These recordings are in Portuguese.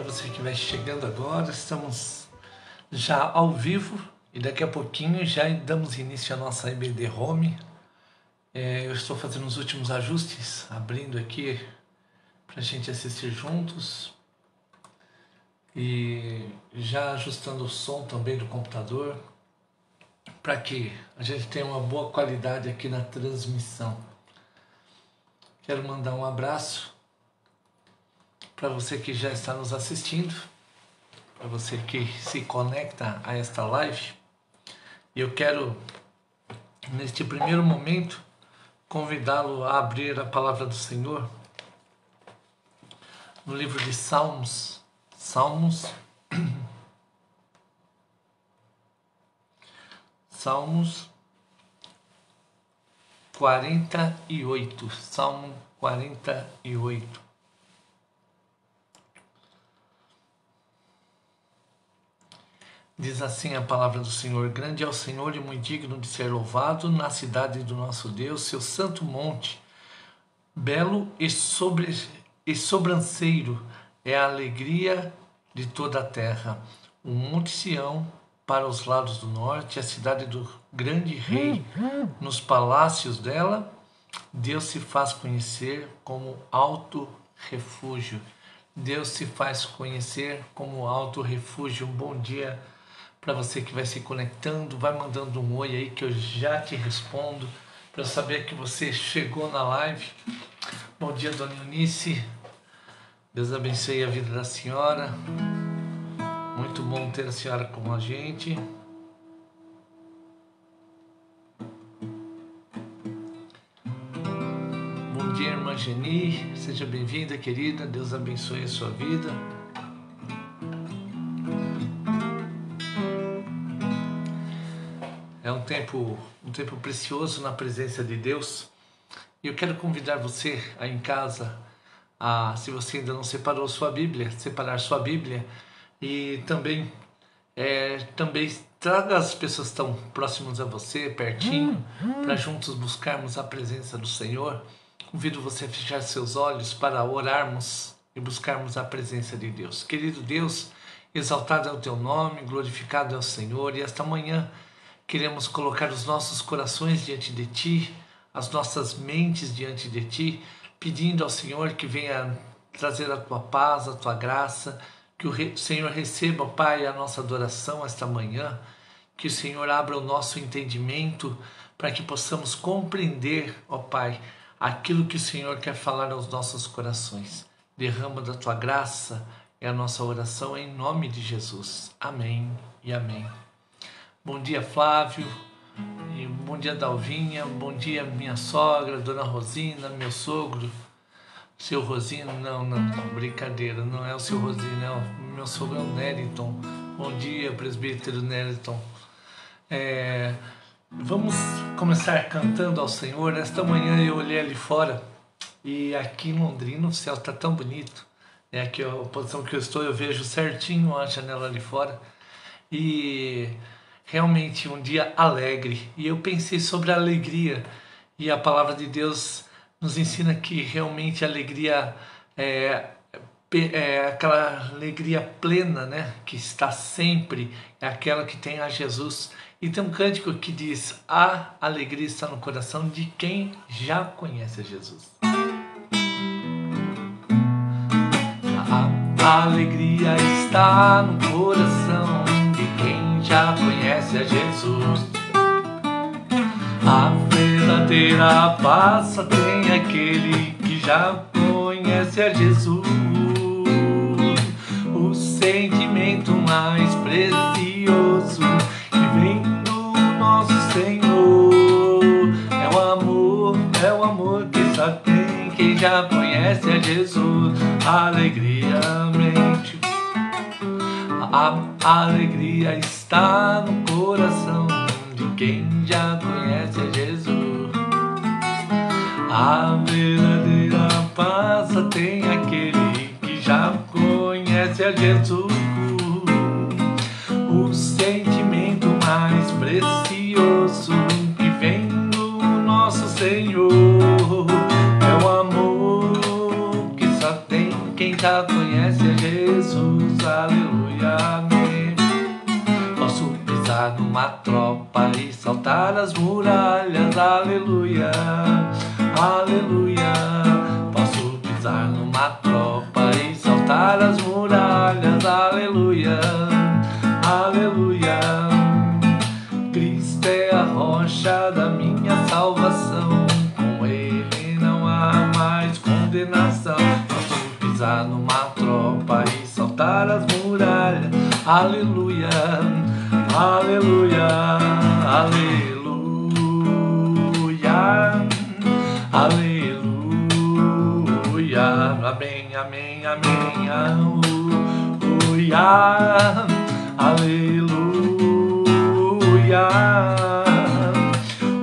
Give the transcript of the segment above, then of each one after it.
você que vai chegando agora. Estamos já ao vivo e daqui a pouquinho já damos início à nossa IBD Home. Eu estou fazendo os últimos ajustes, abrindo aqui para a gente assistir juntos e já ajustando o som também do computador para que a gente tenha uma boa qualidade aqui na transmissão. Quero mandar um abraço para você que já está nos assistindo, para você que se conecta a esta live. E eu quero, neste primeiro momento, convidá-lo a abrir a palavra do Senhor no livro de Salmos 48, Salmo 48. Diz assim a palavra do Senhor: grande é o Senhor e muito digno de ser louvado na cidade do nosso Deus, seu santo monte, belo e sobranceiro é a alegria de toda a terra. O monte Sião para os lados do norte, a cidade do grande rei, nos palácios dela, Deus se faz conhecer como alto refúgio. Deus se faz conhecer como alto refúgio. Um bom dia para você que vai se conectando, vai mandando um oi aí que eu já te respondo, para eu saber que você chegou na live. Bom dia, Dona Eunice. Deus abençoe a vida da senhora. Muito bom ter a senhora com a gente. Bom dia, irmã Geni. Seja bem-vinda, querida. Deus abençoe a sua vida. É um tempo precioso na presença de Deus. E eu quero convidar você aí em casa a, se você ainda não separou sua Bíblia, separar sua Bíblia. E também traga as pessoas que estão próximas a você, pertinho, para juntos buscarmos a presença do Senhor. Convido você a fechar seus olhos para orarmos e buscarmos a presença de Deus. Querido Deus, exaltado é o teu nome, glorificado é o Senhor, e esta manhã queremos colocar os nossos corações diante de Ti, as nossas mentes diante de Ti, pedindo ao Senhor que venha trazer a Tua paz, a Tua graça, que o Senhor receba, Pai, a nossa adoração esta manhã, que o Senhor abra o nosso entendimento para que possamos compreender, ó Pai, aquilo que o Senhor quer falar aos nossos corações. Derrama da Tua graça, é a nossa oração em nome de Jesus. Amém e amém. Bom dia, Flávio, e bom dia, Dalvinha, bom dia, minha sogra, Dona Rosina, meu sogro, seu Rosino, não, brincadeira, não é o seu Rosino, não, meu sogro é o Neriton. Bom dia, presbítero Neriton. Vamos começar cantando ao Senhor. Esta manhã eu olhei ali fora e aqui em Londrina o céu está tão bonito, aqui a posição que eu estou, eu vejo certinho a janela ali fora e realmente um dia alegre. E eu pensei sobre a alegria, e a palavra de Deus nos ensina que realmente a alegria é aquela alegria plena, né? Que está sempre, é aquela que tem a Jesus. E tem um cântico que diz: a alegria está no coração de quem já conhece a Jesus. A alegria está no coração de quem já conhece a Jesus. A verdadeira paz só tem aquele que já conhece a Jesus. O sentimento mais precioso que vem do nosso Senhor é o amor que só tem quem já conhece a Jesus. A alegria mente. A alegria está no coração de quem já conhece a Jesus. A verdadeira paz só tem aquele que já conhece a Jesus. O sentimento mais precioso que vem do nosso Senhor é o amor que só tem quem já conhece a Jesus. e saltar as muralhas, aleluia, aleluia. Posso pisar numa tropa e saltar as muralhas, aleluia, aleluia. Cristo é a rocha da minha salvação, com Ele não há mais condenação. Posso pisar numa tropa e saltar as muralhas, aleluia, aleluia, aleluia, aleluia, amém, amém, amém, aleluia, aleluia.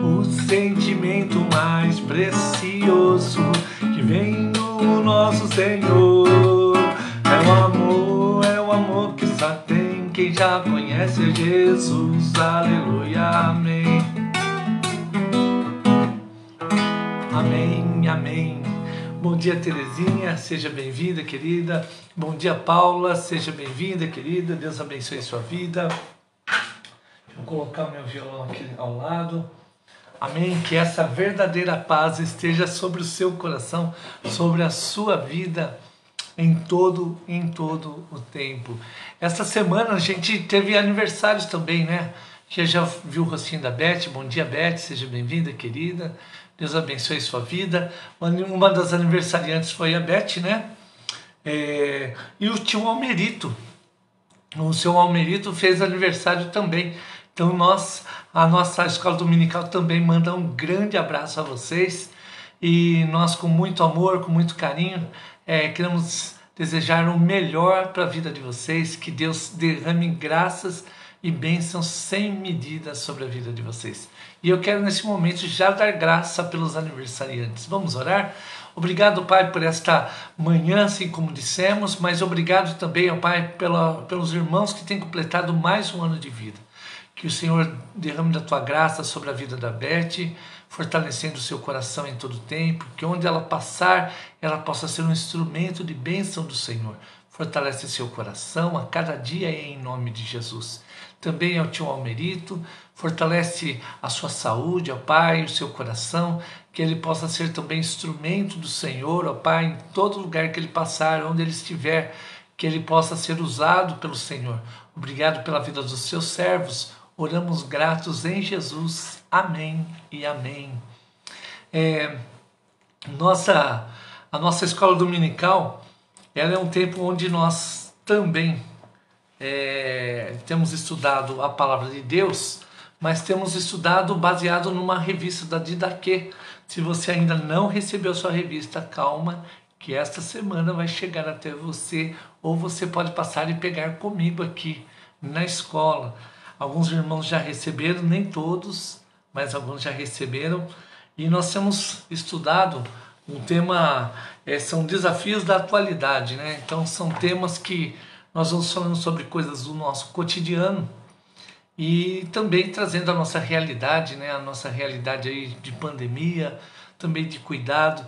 O sentimento mais precioso que vem do nosso Senhor é o amor que só tem quem já conhece Jesus, aleluia, amém, amém, amém. Bom dia, Terezinha, seja bem-vinda, querida. Bom dia, Paula, seja bem-vinda, querida. Deus abençoe sua vida. Vou colocar o meu violão aqui ao lado. Amém. Que essa verdadeira paz esteja sobre o seu coração, sobre a sua vida, em todo o tempo. Esta semana a gente teve aniversários também, né? Que já viu o rostinho da Beth. Bom dia, Beth, seja bem-vinda, querida. Deus abençoe sua vida. Uma das aniversariantes foi a Beth, né? E o tio Almerito. O seu Almerito fez aniversário também. Então a nossa escola dominical também manda um grande abraço a vocês. E nós, com muito amor, com muito carinho, queremos desejar o melhor para a vida de vocês. Que Deus derrame graças e bênçãos sem medida sobre a vida de vocês. E eu quero nesse momento já dar graça pelos aniversariantes. Vamos orar? Obrigado, Pai, por esta manhã, assim como dissemos, mas obrigado também, ó Pai, pelos irmãos que têm completado mais um ano de vida. Que o Senhor derrame da Tua graça sobre a vida da Beth, fortalecendo o seu coração em todo o tempo, que onde ela passar, ela possa ser um instrumento de bênção do Senhor. Fortalece seu coração a cada dia em nome de Jesus. Também ao tio Almerito, fortalece a sua saúde, ó Pai, o seu coração, que ele possa ser também instrumento do Senhor, ó Pai, em todo lugar que ele passar, onde ele estiver, que ele possa ser usado pelo Senhor. Obrigado pela vida dos seus servos, oramos gratos em Jesus, amém e amém. A nossa escola dominical, ela é um tempo onde nós também temos estudado a palavra de Deus, mas temos estudado baseado numa revista da Didaquê. Se você ainda não recebeu sua revista, calma, que esta semana vai chegar até você, ou você pode passar e pegar comigo aqui na escola. Alguns irmãos já receberam, nem todos, mas alguns já receberam, e nós temos estudado um tema, são desafios da atualidade, né? Então são temas que nós vamos falando sobre coisas do nosso cotidiano e também trazendo a nossa realidade, né? A nossa realidade aí de pandemia, também de cuidado.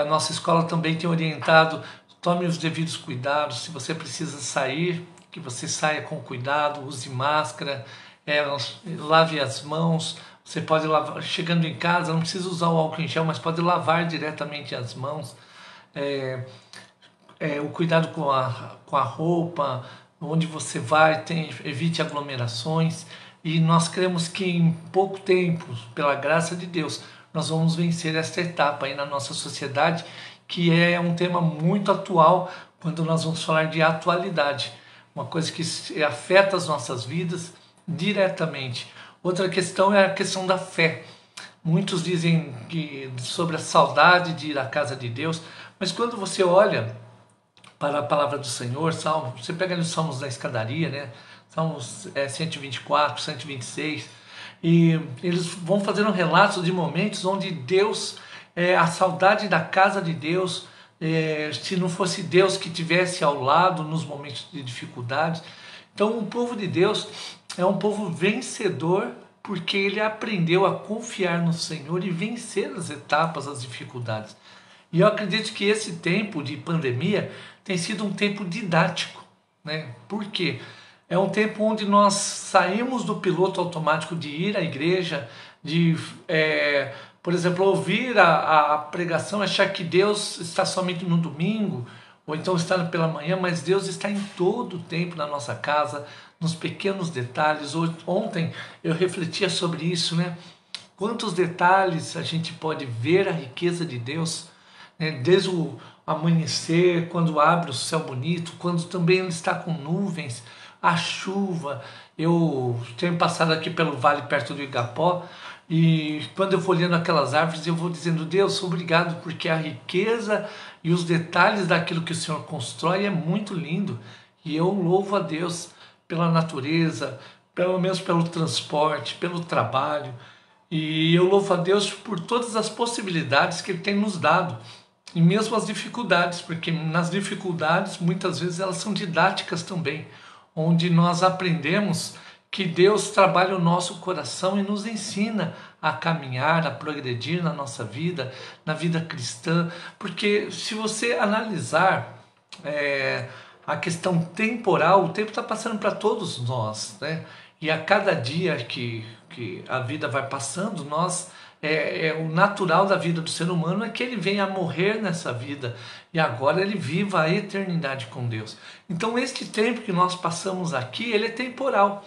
A nossa escola também tem orientado, tome os devidos cuidados, se você precisa sair, que você saia com cuidado, use máscara, lave as mãos. Você pode lavar, chegando em casa, não precisa usar o álcool em gel, mas pode lavar diretamente as mãos. O cuidado com a roupa, onde você vai, evite aglomerações. E nós cremos que em pouco tempo, pela graça de Deus, nós vamos vencer esta etapa aí na nossa sociedade, que é um tema muito atual quando nós vamos falar de atualidade. Uma coisa que afeta as nossas vidas diretamente. Outra questão é a questão da fé. Muitos dizem sobre a saudade de ir à casa de Deus, mas quando você olha para a palavra do Senhor, você pega ali os Salmos da Escadaria, né? Salmos 124, 126, e eles vão fazendo relatos de momentos onde Deus, a saudade da casa de Deus, se não fosse Deus que tivesse ao lado nos momentos de dificuldade. Então o povo de Deus é um povo vencedor porque ele aprendeu a confiar no Senhor e vencer as etapas, as dificuldades. E eu acredito que esse tempo de pandemia tem sido um tempo didático, né? Por quê? É um tempo onde nós saímos do piloto automático de ir à igreja, de, por exemplo, ouvir a pregação, achar que Deus está somente no domingo, ou então está pela manhã, mas Deus está em todo o tempo na nossa casa, nos pequenos detalhes. Ontem eu refletia sobre isso, né? Quantos detalhes a gente pode ver a riqueza de Deus, né? Desde o amanhecer, quando abre o céu bonito, quando também ele está com nuvens, a chuva. Eu tenho passado aqui pelo vale perto do Igapó, e quando eu vou olhando aquelas árvores, eu vou dizendo: Deus, obrigado, porque a riqueza e os detalhes daquilo que o Senhor constrói é muito lindo. E eu louvo a Deus pela natureza, pelo menos pelo transporte, pelo trabalho. E eu louvo a Deus por todas as possibilidades que Ele tem nos dado. E mesmo as dificuldades, porque nas dificuldades muitas vezes elas são didáticas também, onde nós aprendemos que Deus trabalha o nosso coração e nos ensina a caminhar, a progredir na nossa vida, na vida cristã. Porque se você analisar a questão temporal, o tempo está passando para todos nós, né? E a cada dia que a vida vai passando, o natural da vida do ser humano é que ele venha a morrer nessa vida e agora ele viva a eternidade com Deus. Então este tempo que nós passamos aqui, ele é temporal,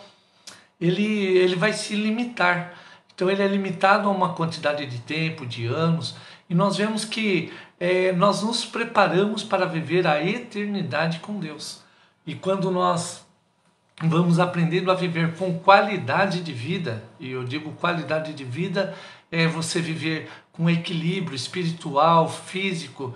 ele vai se limitar. Então ele é limitado a uma quantidade de tempo, de anos, e nós vemos que nós nos preparamos para viver a eternidade com Deus. E quando nós vamos aprendendo a viver com qualidade de vida, e eu digo qualidade de vida é você viver com equilíbrio espiritual, físico,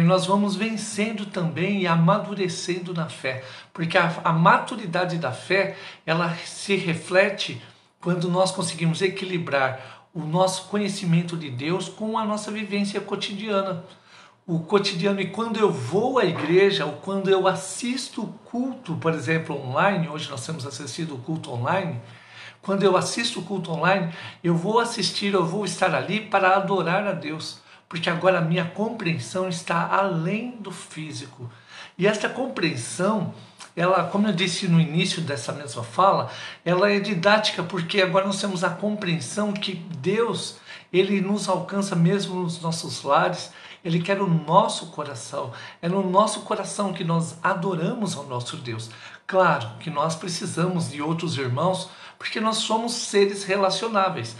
nós vamos vencendo também e amadurecendo na fé, porque a maturidade da fé, ela se reflete quando nós conseguimos equilibrar o nosso conhecimento de Deus com a nossa vivência cotidiana. O cotidiano, e quando eu vou à igreja, ou quando eu assisto o culto, por exemplo, online, hoje nós temos assistido o culto online, quando eu assisto o culto online, eu vou estar ali para adorar a Deus, porque agora a minha compreensão está além do físico. E esta compreensão, ela, como eu disse no início dessa mesma fala, ela é didática, porque agora nós temos a compreensão que Deus, Ele nos alcança mesmo nos nossos lares. Ele quer o nosso coração. É no nosso coração que nós adoramos ao nosso Deus. Claro que nós precisamos de outros irmãos, porque nós somos seres relacionáveis.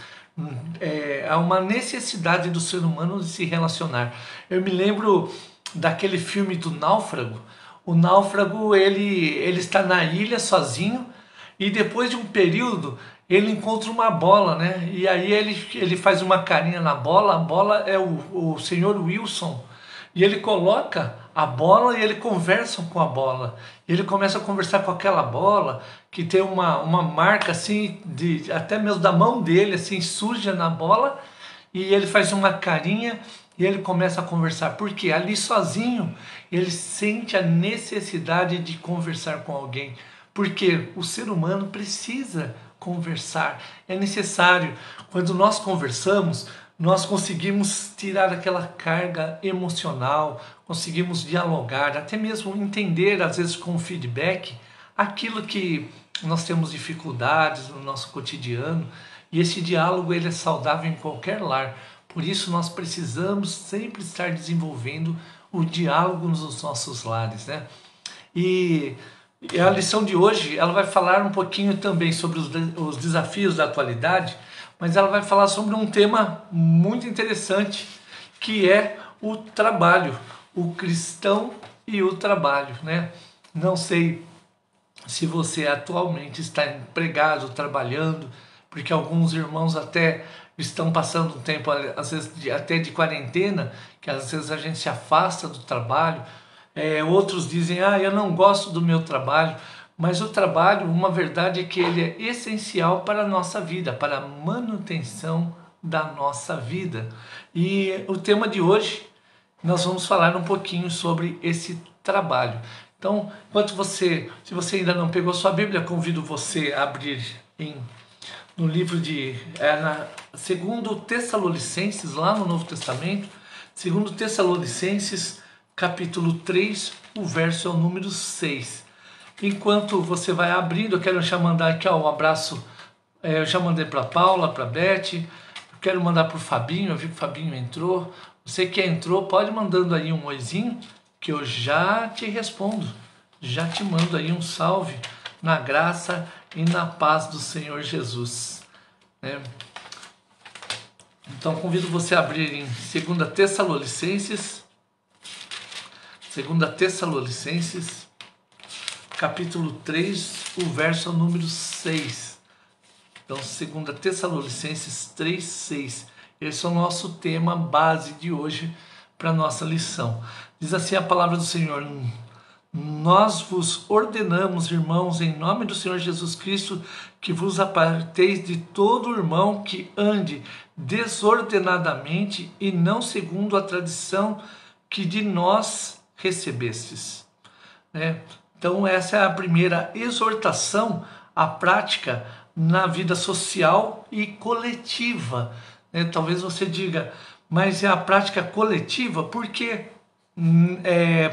Há uma necessidade do ser humano de se relacionar. Eu me lembro daquele filme do Náufrago. O náufrago, ele está na ilha sozinho, e depois de um período ele encontra uma bola, né? E aí ele faz uma carinha na bola. A bola é o senhor Wilson, e ele coloca a bola e ele conversa com a bola. E ele começa a conversar com aquela bola que tem uma marca assim, até mesmo da mão dele, assim, suja na bola. E ele faz uma carinha e ele começa a conversar. Porque ali sozinho ele sente a necessidade de conversar com alguém. Porque o ser humano precisa conversar, é necessário. Quando nós conversamos, nós conseguimos tirar aquela carga emocional, conseguimos dialogar, até mesmo entender, às vezes com feedback, aquilo que nós temos dificuldades no nosso cotidiano. E esse diálogo, ele é saudável em qualquer lar. Por isso nós precisamos sempre estar desenvolvendo o diálogo nos nossos lares, né? E a lição de hoje, ela vai falar um pouquinho também sobre os desafios da atualidade, mas ela vai falar sobre um tema muito interessante, que é o trabalho, o cristão e o trabalho, né? Não sei se você atualmente está empregado, trabalhando, porque alguns irmãos até estão passando um tempo, às vezes até de quarentena, que às vezes a gente se afasta do trabalho. Outros dizem: eu não gosto do meu trabalho. Mas o trabalho, uma verdade é que ele é essencial para a nossa vida, para a manutenção da nossa vida. E o tema de hoje, nós vamos falar um pouquinho sobre esse trabalho. Então, se você ainda não pegou sua Bíblia, convido você a abrir no livro segundo Tessalonicenses, lá no Novo Testamento, segundo Tessalonicenses, capítulo 3, o verso é o número 6. Enquanto você vai abrindo, eu quero já mandar aqui um abraço. Eu já mandei para Paula, para Beth. Eu quero mandar para o Fabinho. Eu vi que o Fabinho entrou. Você que entrou, pode mandando aí um oizinho que eu já te respondo. Já te mando aí um salve na graça e na paz do Senhor Jesus. Então convido você a abrir em 2 Tessalonicenses. 2 Tessalonicenses, capítulo 3, o verso número 6. Então, 2 Tessalonicenses 3, 6. Esse é o nosso tema base de hoje para a nossa lição. Diz assim a palavra do Senhor: nós vos ordenamos, irmãos, em nome do Senhor Jesus Cristo, que vos aparteis de todo irmão que ande desordenadamente e não segundo a tradição que de nós recebestes. Então essa é a primeira exortação à prática na vida social e coletiva. Talvez você diga, mas é a prática coletiva? Porque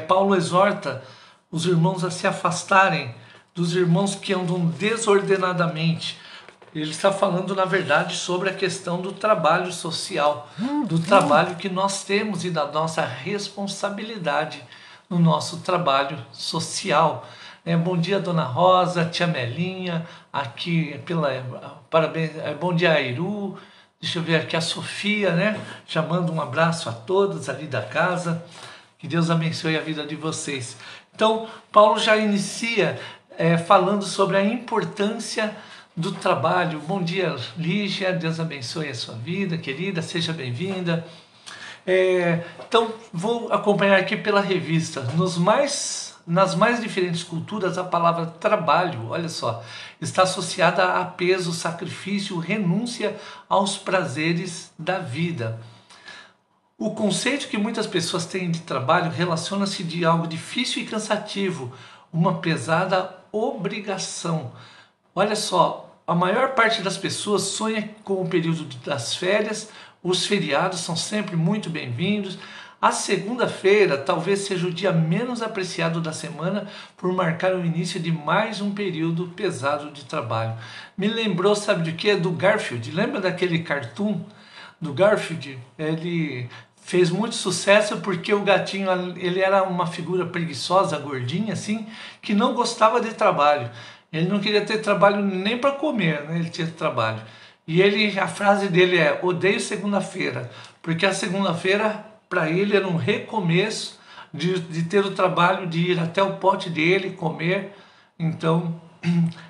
Paulo exorta os irmãos a se afastarem dos irmãos que andam desordenadamente. Ele está falando, na verdade, sobre a questão do trabalho social, do trabalho que nós temos e da nossa responsabilidade no nosso trabalho social. Bom dia, Dona Rosa, Tia Melinha, aqui parabéns, bom dia, Airu. Deixa eu ver aqui a Sofia, Já mando um abraço a todos ali da casa. Que Deus abençoe a vida de vocês. Então, Paulo já inicia falando sobre a importância do trabalho. Bom dia, Lígia, Deus abençoe a sua vida, querida, seja bem-vinda. Então, vou acompanhar aqui pela revista. Nas mais diferentes culturas, a palavra trabalho, olha só, está associada a peso, sacrifício, renúncia aos prazeres da vida. O conceito que muitas pessoas têm de trabalho relaciona-se de algo difícil e cansativo, uma pesada obrigação. Olha só, a maior parte das pessoas sonha com o período das férias, os feriados são sempre muito bem-vindos. A segunda-feira talvez seja o dia menos apreciado da semana por marcar o início de mais um período pesado de trabalho. Me lembrou, sabe de quê? Do Garfield. Lembra daquele cartoon do Garfield? Ele fez muito sucesso porque o gatinho, ele era uma figura preguiçosa, gordinha assim, que não gostava de trabalho. Ele não queria ter trabalho nem para comer, Ele tinha trabalho. E a frase dele é: odeio segunda-feira, porque a segunda-feira para ele era um recomeço de ter o trabalho de ir até o pote dele, comer. Então,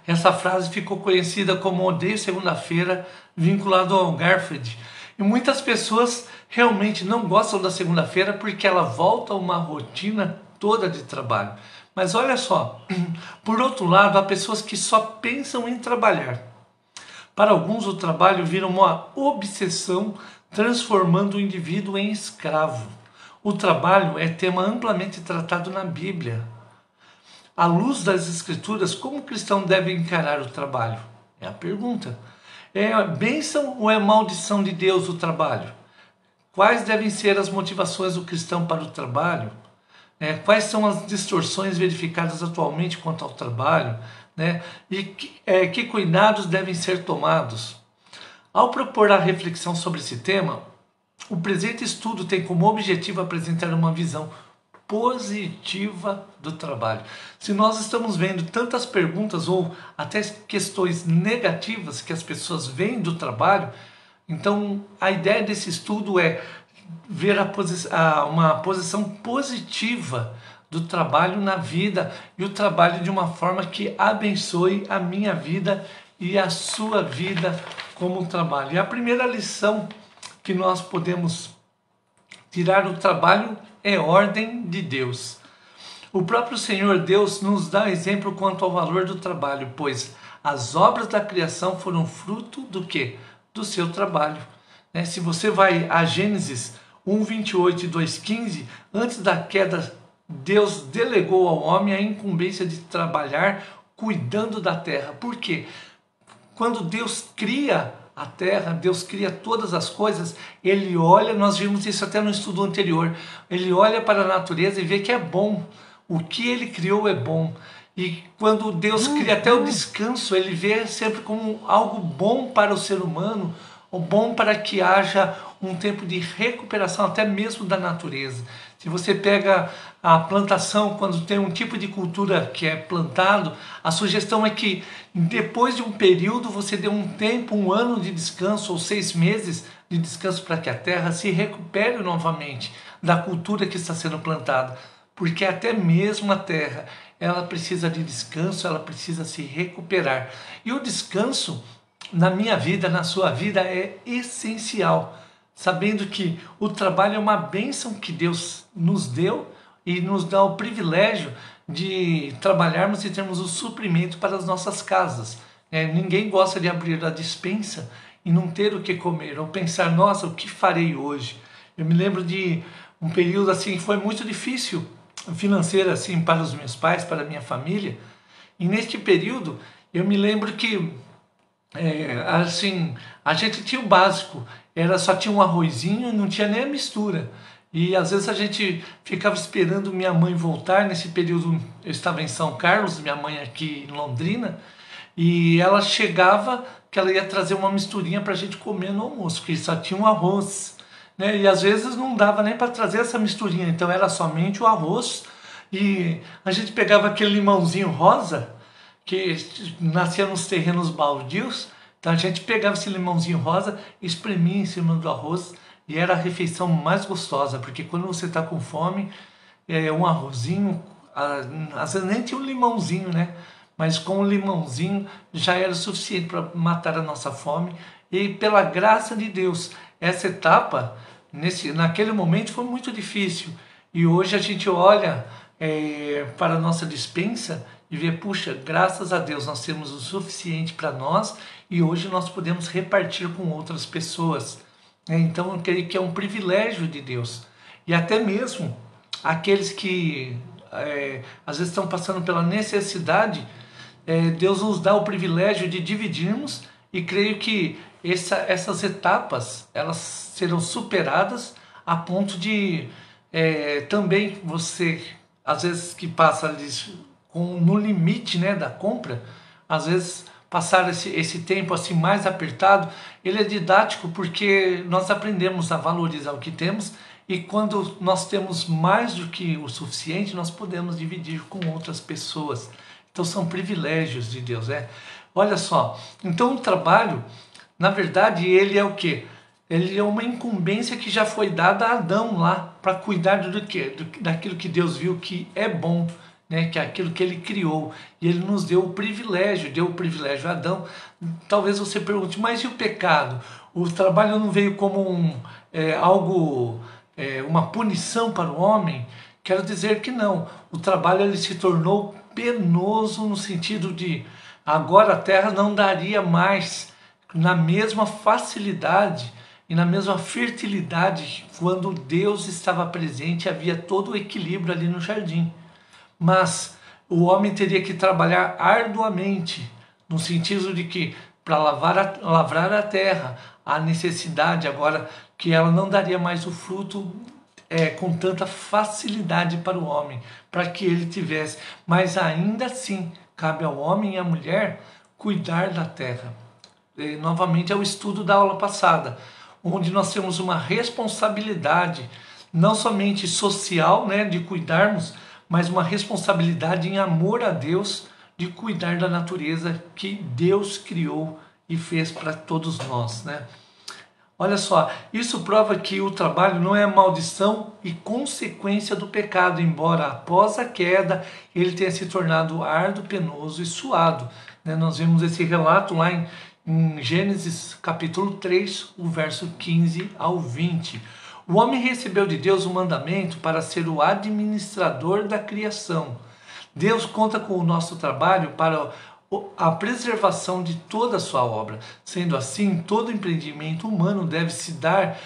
essa frase ficou conhecida como odeio segunda-feira, vinculado ao Garfield. E muitas pessoas realmente não gostam da segunda-feira porque ela volta a uma rotina toda de trabalho. Mas olha só, por outro lado, há pessoas que só pensam em trabalhar. Para alguns, o trabalho vira uma obsessão, transformando o indivíduo em escravo. O trabalho é tema amplamente tratado na Bíblia. À luz das Escrituras, como o cristão deve encarar o trabalho? É a pergunta. É bênção ou é maldição de Deus o trabalho? Quais devem ser as motivações do cristão para o trabalho? Quais são as distorções verificadas atualmente quanto ao trabalho? E que cuidados devem ser tomados? Ao propor a reflexão sobre esse tema, o presente estudo tem como objetivo apresentar uma visão positiva do trabalho. Se nós estamos vendo tantas perguntas ou até questões negativas que as pessoas veem do trabalho, então a ideia desse estudo é ver uma posição positiva do trabalho na vida e o trabalho de uma forma que abençoe a minha vida e a sua vida como trabalho. E a primeira lição que nós podemos tirar do trabalho é ordem de Deus. O próprio Senhor Deus nos dá exemplo quanto ao valor do trabalho, pois as obras da criação foram fruto do quê? Do seu trabalho. Se você vai a Gênesis 1:28 e 2:15, antes da queda, Deus delegou ao homem a incumbência de trabalhar cuidando da terra. Por quê? Quando Deus cria a terra, Deus cria todas as coisas, Ele olha, nós vimos isso até no estudo anterior, Ele olha para a natureza e vê que é bom, o que Ele criou é bom. E quando Deus cria até o descanso, Ele vê sempre como algo bom para o ser humano, ou bom para que haja um tempo de recuperação até mesmo da natureza. Se você pega a plantação, quando tem um tipo de cultura que é plantado, a sugestão é que depois de um período você dê um tempo, um ano de descanso ou 6 meses de descanso para que a terra se recupere novamente da cultura que está sendo plantada. Porque até mesmo a terra, ela precisa de descanso, ela precisa se recuperar. E o descanso, na minha vida, na sua vida, é essencial. Sabendo que o trabalho é uma bênção que Deus nos deu e nos dá o privilégio de trabalharmos e termos o suprimento para as nossas casas. Ninguém gosta de abrir a despensa e não ter o que comer, ou pensar, nossa, o que farei hoje? Eu me lembro de um período assim, foi muito difícil financeiro assim para os meus pais, para a minha família, e neste período eu me lembro que assim, a gente tinha o básico, só tinha um arrozinho, não tinha nem a mistura. E às vezes a gente ficava esperando minha mãe voltar. Nesse período eu estava em São Carlos, minha mãe aqui em Londrina, e ela chegava que ela ia trazer uma misturinha para a gente comer no almoço, porque só tinha um arroz, né? E às vezes não dava nem para trazer essa misturinha, então era somente o arroz. E a gente pegava aquele limãozinho rosa que nascia nos terrenos baldios. Então a gente pegava esse limãozinho rosa, espremia em cima do arroz e era a refeição mais gostosa, porque quando você está com fome, um arrozinho, às vezes nem tinha um limãozinho, né? Mas com o limãozinho já era suficiente para matar a nossa fome. E pela graça de Deus, essa etapa, naquele momento, foi muito difícil. E hoje a gente olha para a nossa despensa e vê, puxa, graças a Deus nós temos o suficiente para nós e hoje nós podemos repartir com outras pessoas. Então eu creio que é um privilégio de Deus. E até mesmo aqueles que às vezes estão passando pela necessidade, Deus nos dá o privilégio de dividirmos, e creio que essas etapas elas serão superadas a ponto de também você, às vezes que passa no limite, né, da compra, às vezes passar esse tempo assim mais apertado, ele é didático porque nós aprendemos a valorizar o que temos, e quando nós temos mais do que o suficiente, nós podemos dividir com outras pessoas. Então são privilégios de Deus. Olha só, então o trabalho, na verdade, ele é o quê? Ele é uma incumbência que já foi dada a Adão lá, para cuidar do quê? Daquilo que Deus viu que é bom, né? Que é aquilo que ele criou. E ele nos deu o privilégio a Adão. Talvez você pergunte, mas e o pecado? O trabalho não veio como algo, uma punição para o homem? Quero dizer que não. O trabalho ele se tornou penoso no sentido de agora a terra não daria mais na mesma facilidade e na mesma fertilidade quando Deus estava presente, havia todo o equilíbrio ali no jardim. Mas o homem teria que trabalhar arduamente, no sentido de que para lavrar a terra, a necessidade agora que ela não daria mais o fruto com tanta facilidade para o homem, para que ele tivesse. Mas ainda assim, cabe ao homem e à mulher cuidar da terra. Novamente é o estudo da aula passada, onde nós temos uma responsabilidade, não somente social, né, de cuidarmos, mas uma responsabilidade em amor a Deus, de cuidar da natureza que Deus criou e fez para todos nós, né? Olha só, isso prova que o trabalho não é maldição e consequência do pecado, embora após a queda ele tenha se tornado árduo, penoso e suado, né? Nós vemos esse relato lá em Gênesis capítulo 3, o verso 15 ao 20. O homem recebeu de Deus o mandamento para ser o administrador da criação. Deus conta com o nosso trabalho para a preservação de toda a sua obra. Sendo assim, todo empreendimento humano deve se dar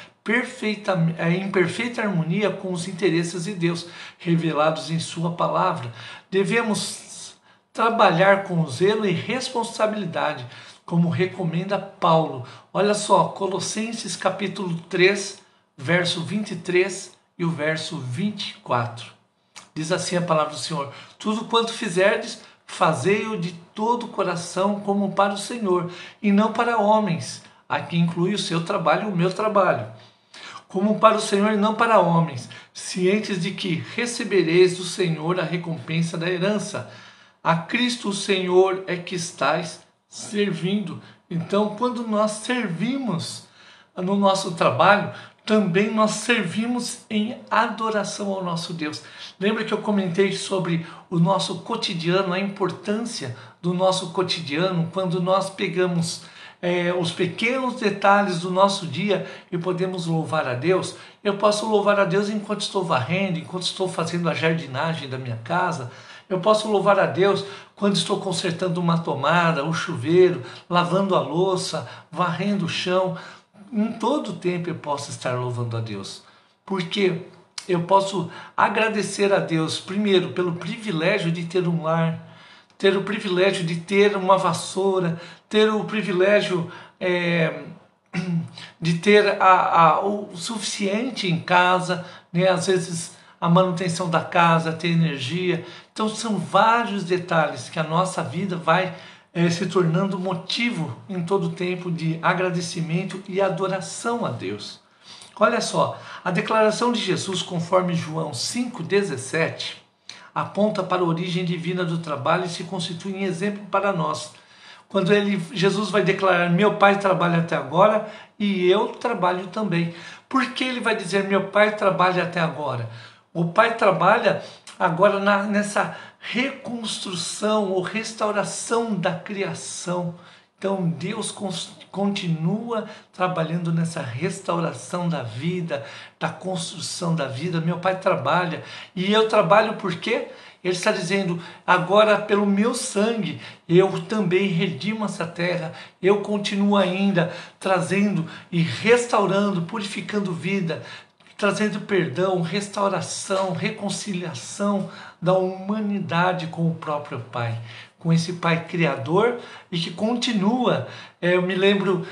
em perfeita harmonia com os interesses de Deus, revelados em sua palavra. Devemos trabalhar com zelo e responsabilidade, como recomenda Paulo. Olha só, Colossenses capítulo 3, verso 23 e o verso 24. Diz assim a palavra do Senhor: tudo quanto fizerdes, fazei-o de todo o coração como para o Senhor, e não para homens. Aqui inclui o seu trabalho e o meu trabalho. Como para o Senhor e não para homens, cientes de que recebereis do Senhor a recompensa da herança. A Cristo o Senhor é que estais servindo. Então, quando nós servimos no nosso trabalho, também nós servimos em adoração ao nosso Deus. Lembra que eu comentei sobre o nosso cotidiano, a importância do nosso cotidiano, quando nós pegamos os pequenos detalhes do nosso dia e podemos louvar a Deus. Eu posso louvar a Deus enquanto estou varrendo, enquanto estou fazendo a jardinagem da minha casa. Eu posso louvar a Deus quando estou consertando uma tomada, o chuveiro, lavando a louça, varrendo o chão. Em todo tempo eu posso estar louvando a Deus, porque eu posso agradecer a Deus, primeiro, pelo privilégio de ter um lar, ter o privilégio de ter uma vassoura, ter o privilégio de ter o suficiente em casa, né? Às vezes a manutenção da casa, ter energia. Então são vários detalhes que a nossa vida vai se tornando motivo em todo o tempo de agradecimento e adoração a Deus. Olha só, a declaração de Jesus, conforme João 5,17, aponta para a origem divina do trabalho e se constitui em exemplo para nós. Quando Jesus vai declarar, meu Pai trabalha até agora e eu trabalho também. Por que ele vai dizer, meu Pai trabalha até agora? O Pai trabalha agora nessa reconstrução ou restauração da criação. Então Deus continua trabalhando nessa restauração da vida, da construção da vida. Meu Pai trabalha e eu trabalho por quê? Ele está dizendo, agora pelo meu sangue, eu também redimo essa terra, eu continuo ainda trazendo e restaurando, purificando vida, trazendo perdão, restauração, reconciliação da humanidade com o próprio Pai, com esse Pai Criador e que continua. Eu me lembro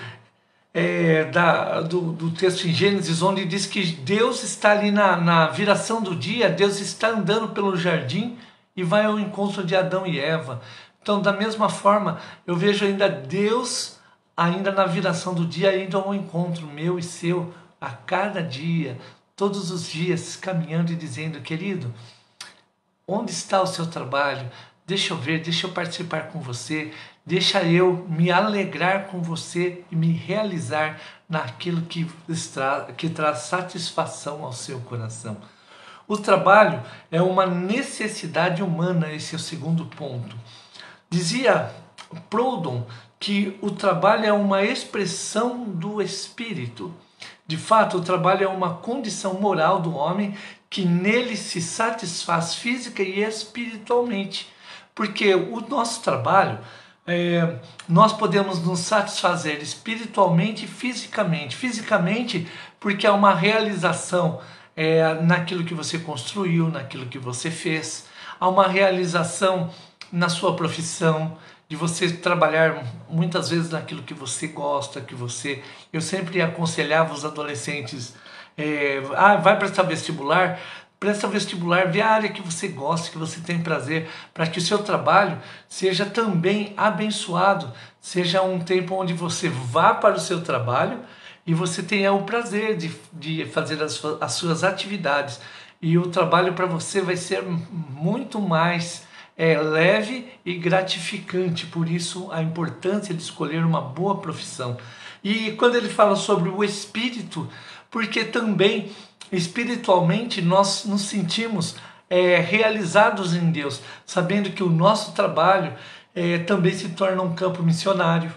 do texto em Gênesis, onde diz que Deus está ali na viração do dia, Deus está andando pelo jardim e vai ao encontro de Adão e Eva. Então, da mesma forma, eu vejo ainda Deus, ainda na viração do dia, ainda ao encontro meu e seu, a cada dia, todos os dias, caminhando e dizendo, querido, onde está o seu trabalho? Deixa eu ver, deixa eu participar com você, deixa eu me alegrar com você e me realizar naquilo que traz satisfação ao seu coração. O trabalho é uma necessidade humana, esse é o segundo ponto. Dizia Proudhon que o trabalho é uma expressão do espírito. De fato, o trabalho é uma condição moral do homem que nele se satisfaz física e espiritualmente. Porque o nosso trabalho, nós podemos nos satisfazer espiritualmente e fisicamente. Fisicamente, porque é uma realização naquilo que você construiu, naquilo que você fez. Há uma realização na sua profissão, de você trabalhar muitas vezes naquilo que você gosta, Eu sempre aconselhava os adolescentes, vai prestar vestibular, presta vestibular, vê a área que você gosta, que você tem prazer, para que o seu trabalho seja também abençoado, seja um tempo onde você vá para o seu trabalho e você tenha o prazer de fazer as suas atividades. E o trabalho para você vai ser muito mais leve e gratificante, por isso a importância de escolher uma boa profissão. E quando ele fala sobre o espírito, porque também espiritualmente nós nos sentimos realizados em Deus, sabendo que o nosso trabalho também se torna um campo missionário.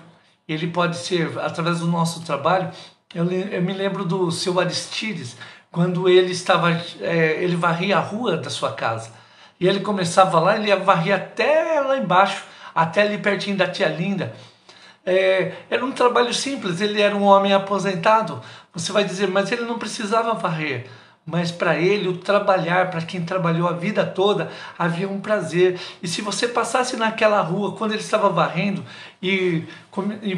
Ele pode ser, através do nosso trabalho, eu me lembro do seu Aristides, quando ele varria a rua da sua casa. E ele começava lá, ele varria até lá embaixo, até ali pertinho da tia Linda. Era um trabalho simples, ele era um homem aposentado. Você vai dizer, mas ele não precisava varrer. Mas para ele, o trabalhar, para quem trabalhou a vida toda, havia um prazer. E se você passasse naquela rua, quando ele estava varrendo, e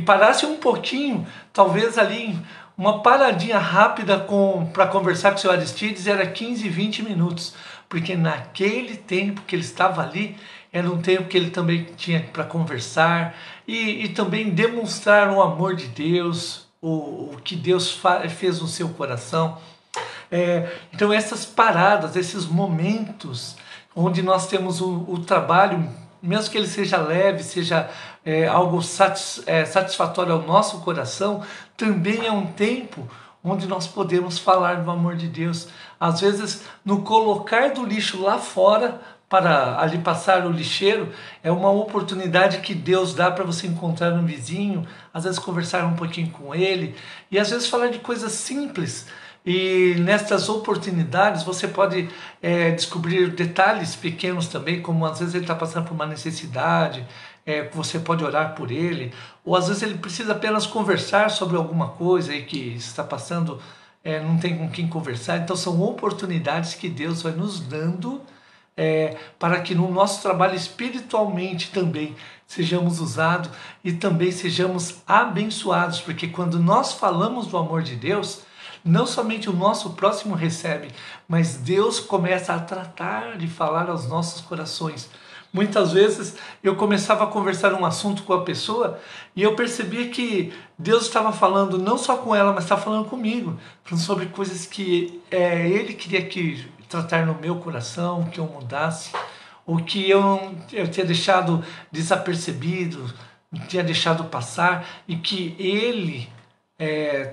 parasse um pouquinho, talvez ali, uma paradinha rápida para conversar com o seu Aristides, era 15, 20 minutos. Porque naquele tempo que ele estava ali, era um tempo que ele também tinha para conversar e também demonstrar o amor de Deus, o que Deus fez no seu coração. Então essas paradas, esses momentos onde nós temos o trabalho, mesmo que ele seja leve, seja algo satisfatório ao nosso coração, também é um tempo onde nós podemos falar do amor de Deus. Às vezes, no colocar do lixo lá fora, para ali passar o lixeiro, é uma oportunidade que Deus dá para você encontrar um vizinho, às vezes conversar um pouquinho com ele, e às vezes falar de coisas simples. E nessas oportunidades você pode descobrir detalhes pequenos também, como às vezes ele está passando por uma necessidade, você pode orar por ele, ou às vezes ele precisa apenas conversar sobre alguma coisa aí que está passando, não tem com quem conversar. Então são oportunidades que Deus vai nos dando para que no nosso trabalho espiritualmente também sejamos usados e também sejamos abençoados, porque quando nós falamos do amor de Deus, não somente o nosso próximo recebe, mas Deus começa a tratar de falar aos nossos corações. Muitas vezes eu começava a conversar um assunto com a pessoa e eu percebia que Deus estava falando não só com ela, mas estava falando comigo, falando sobre coisas que Ele queria tratar no meu coração, que eu mudasse, ou que eu tinha deixado desapercebido, tinha deixado passar, e que Ele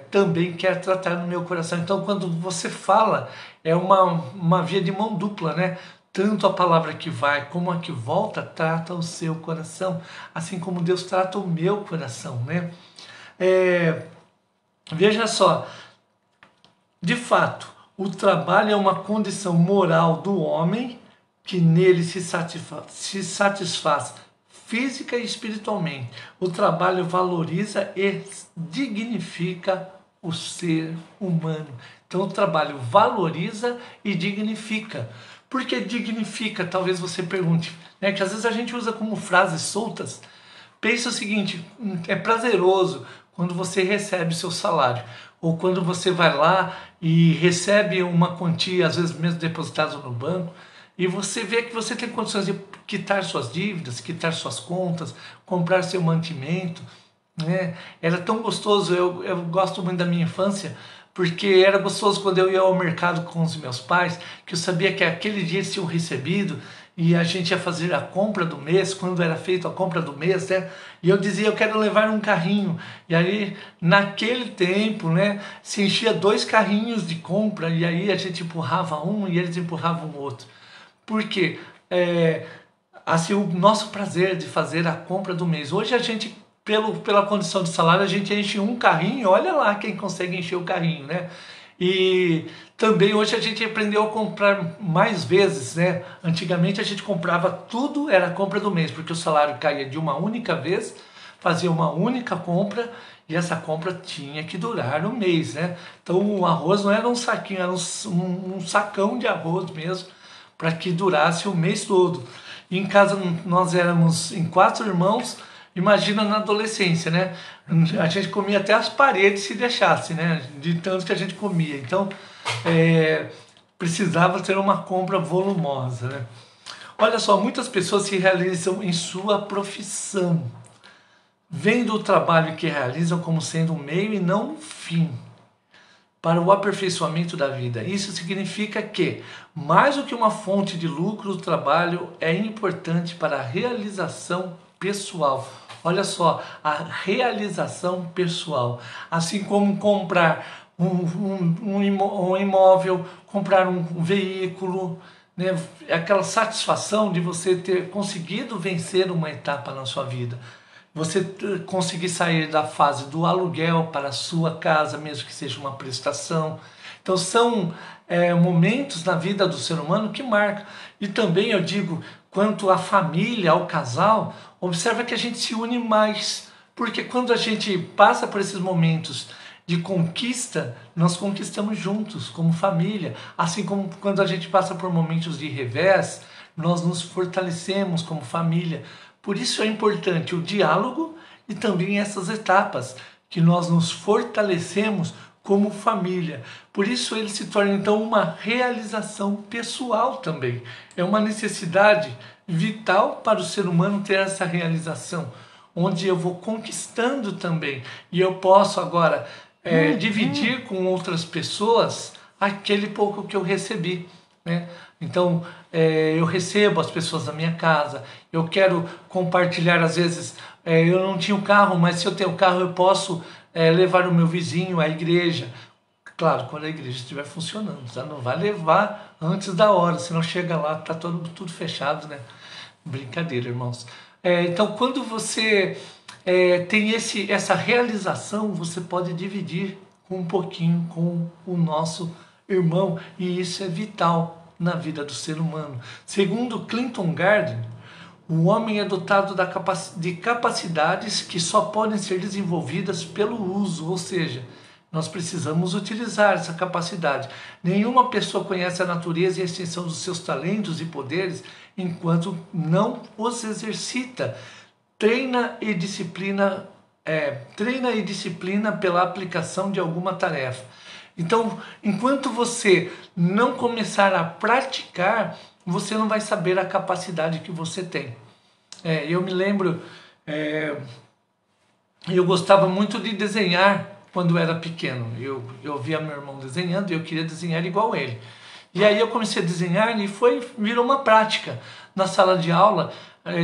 também quer tratar no meu coração. Então, quando você fala, é uma via de mão dupla, né? Tanto a palavra que vai como a que volta trata o seu coração, assim como Deus trata o meu coração, né? Veja só, de fato, o trabalho é uma condição moral do homem que nele se satisfaz física e espiritualmente. O trabalho valoriza e dignifica o ser humano. Então o trabalho valoriza e dignifica. Por que dignifica? Talvez você pergunte, né? Que às vezes a gente usa como frases soltas. Pensa o seguinte, é prazeroso quando você recebe seu salário, ou quando você vai lá e recebe uma quantia, às vezes mesmo depositada no banco, e você vê que você tem condições de quitar suas dívidas, quitar suas contas, comprar seu mantimento, né? Era tão gostoso, eu gosto muito da minha infância, porque era gostoso quando eu ia ao mercado com os meus pais, que eu sabia que aquele dia eles tinham recebido e a gente ia fazer a compra do mês, quando era feita a compra do mês, né? E eu dizia, eu quero levar um carrinho. E aí, naquele tempo, né, se enchia 2 carrinhos de compra, e aí a gente empurrava um e eles empurravam o outro. Por quê? Assim, o nosso prazer de fazer a compra do mês. Hoje a gente, pela condição de salário, a gente enche um carrinho, olha lá quem consegue encher o carrinho, né? E também hoje a gente aprendeu a comprar mais vezes, né? Antigamente a gente comprava tudo, era a compra do mês, porque o salário caía de uma única vez, fazia uma única compra e essa compra tinha que durar um mês, né? Então o arroz não era um saquinho, era um sacão de arroz mesmo, para que durasse o mês todo. E em casa nós éramos em 4 irmãos. Imagina na adolescência, né? A gente comia até as paredes se deixasse, né? De tanto que a gente comia. Então, precisava ter uma compra volumosa, né? Olha só, muitas pessoas se realizam em sua profissão, vendo o trabalho que realizam como sendo um meio e não um fim para o aperfeiçoamento da vida. Isso significa que, mais do que uma fonte de lucro, o trabalho é importante para a realização pessoal. Olha só, a realização pessoal. Assim como comprar um imóvel, comprar um veículo, né? Aquela satisfação de você ter conseguido vencer uma etapa na sua vida. Você conseguir sair da fase do aluguel para a sua casa, mesmo que seja uma prestação. Então são momentos na vida do ser humano que marcam. E também eu digo, quanto à família, ao casal, observa que a gente se une mais. Porque quando a gente passa por esses momentos de conquista, nós conquistamos juntos, como família. Assim como quando a gente passa por momentos de revés, nós nos fortalecemos como família. Por isso é importante o diálogo e também essas etapas, que nós nos fortalecemos como família. Por isso ele se torna então uma realização pessoal também. É uma necessidade vital para o ser humano ter essa realização, onde eu vou conquistando também, e eu posso agora dividir com outras pessoas aquele pouco que eu recebi, né? Então, eu recebo as pessoas da minha casa, eu quero compartilhar, às vezes, eu não tinha um carro, mas se eu tenho um carro eu posso levar o meu vizinho à igreja. Claro, quando a igreja estiver funcionando, tá? Não vai levar antes da hora, senão chega lá, tá tudo fechado, né? Brincadeira, irmãos. Então, quando você tem essa realização, você pode dividir um pouquinho com o nosso irmão, e isso é vital na vida do ser humano. Segundo Clinton Garden, o homem é dotado de capacidades que só podem ser desenvolvidas pelo uso, ou seja, nós precisamos utilizar essa capacidade. Nenhuma pessoa conhece a natureza e a extensão dos seus talentos e poderes enquanto não os exercita. Treina e disciplina pela aplicação de alguma tarefa. Então, enquanto você não começar a praticar, você não vai saber a capacidade que você tem. Eu me lembro, eu gostava muito de desenhar quando era pequeno. Eu via meu irmão desenhando e eu queria desenhar igual ele. E aí eu comecei a desenhar e virou uma prática. Na sala de aula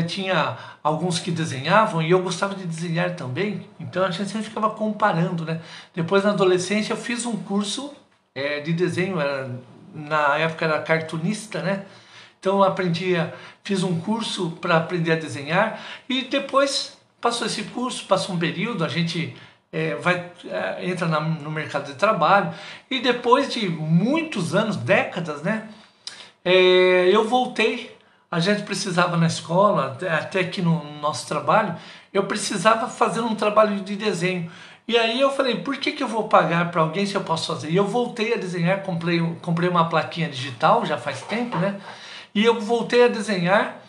tinha alguns que desenhavam e eu gostava de desenhar também. Então a gente sempre ficava comparando, né? Depois na adolescência eu fiz um curso de desenho, na época era cartunista, né? Então eu fiz um curso para aprender a desenhar e depois passou esse curso, passou um período, a gente entra no mercado de trabalho e depois de muitos anos, décadas, né, eu voltei. A gente precisava na escola, até aqui no nosso trabalho, eu precisava fazer um trabalho de desenho. E aí eu falei, por que eu vou pagar para alguém se eu posso fazer? E eu voltei a desenhar, comprei uma plaquinha digital, já faz tempo, né? E eu voltei a desenhar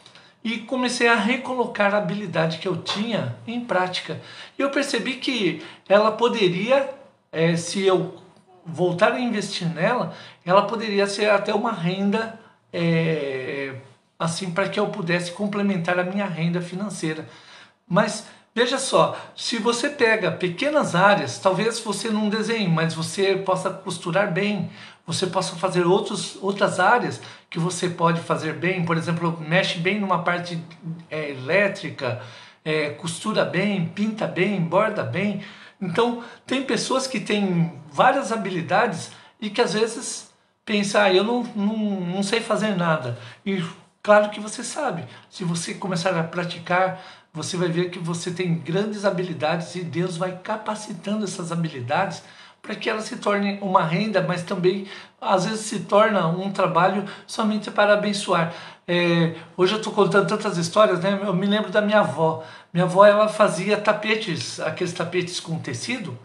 e comecei a recolocar a habilidade que eu tinha em prática. E eu percebi que ela poderia, se eu voltar a investir nela, ela poderia ser até uma renda, assim, para que eu pudesse complementar a minha renda financeira. Mas veja só, se você pega pequenas áreas, talvez você não desenhe, mas você possa costurar bem, você possa fazer outras áreas que você pode fazer bem. Por exemplo, mexe bem numa parte elétrica, costura bem, pinta bem, borda bem. Então, tem pessoas que têm várias habilidades e que às vezes pensam, eu não sei fazer nada. E claro que você sabe. Se você começar a praticar, você vai ver que você tem grandes habilidades e Deus vai capacitando essas habilidades para que elas se tornem uma renda, mas também às vezes se torna um trabalho somente para abençoar. Hoje eu estou contando tantas histórias, né? Eu me lembro da minha avó. Minha avó, ela fazia tapetes, aqueles tapetes com tecido,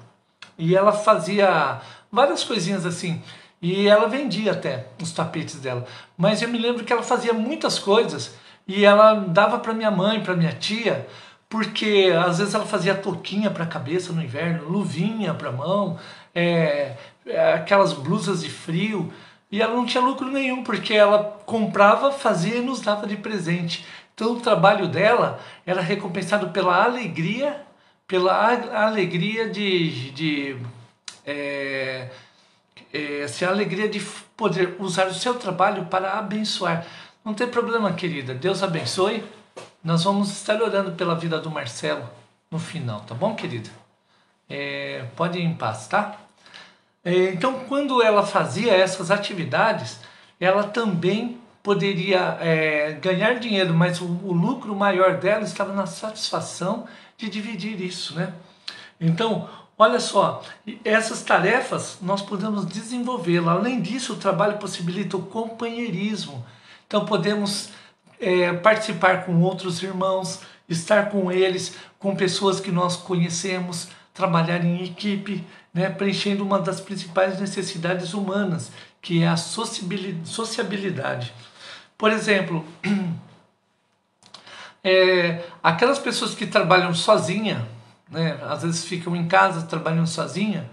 e ela fazia várias coisinhas assim. E ela vendia até os tapetes dela. Mas eu me lembro que ela fazia muitas coisas e ela dava para minha mãe, para minha tia, porque às vezes ela fazia touquinha para a cabeça no inverno, luvinha para a mão, aquelas blusas de frio. E ela não tinha lucro nenhum, porque ela comprava, fazia e nos dava de presente. Então o trabalho dela era recompensado pela alegria essa alegria de poder usar o seu trabalho para abençoar. Não tem problema, querida. Deus abençoe. Nós vamos estar orando pela vida do Marcelo no final, tá bom, querida? Pode ir em paz, tá? Então, quando ela fazia essas atividades, ela também poderia ganhar dinheiro, mas o lucro maior dela estava na satisfação de dividir isso, né? Então, olha só, essas tarefas nós podemos desenvolvê-las. Além disso, o trabalho possibilita o companheirismo. Então podemos participar com outros irmãos, estar com eles, com pessoas que nós conhecemos, trabalhar em equipe, né, preenchendo uma das principais necessidades humanas, que é a sociabilidade. Por exemplo, aquelas pessoas que trabalham sozinha, né, às vezes ficam em casa trabalhando sozinha,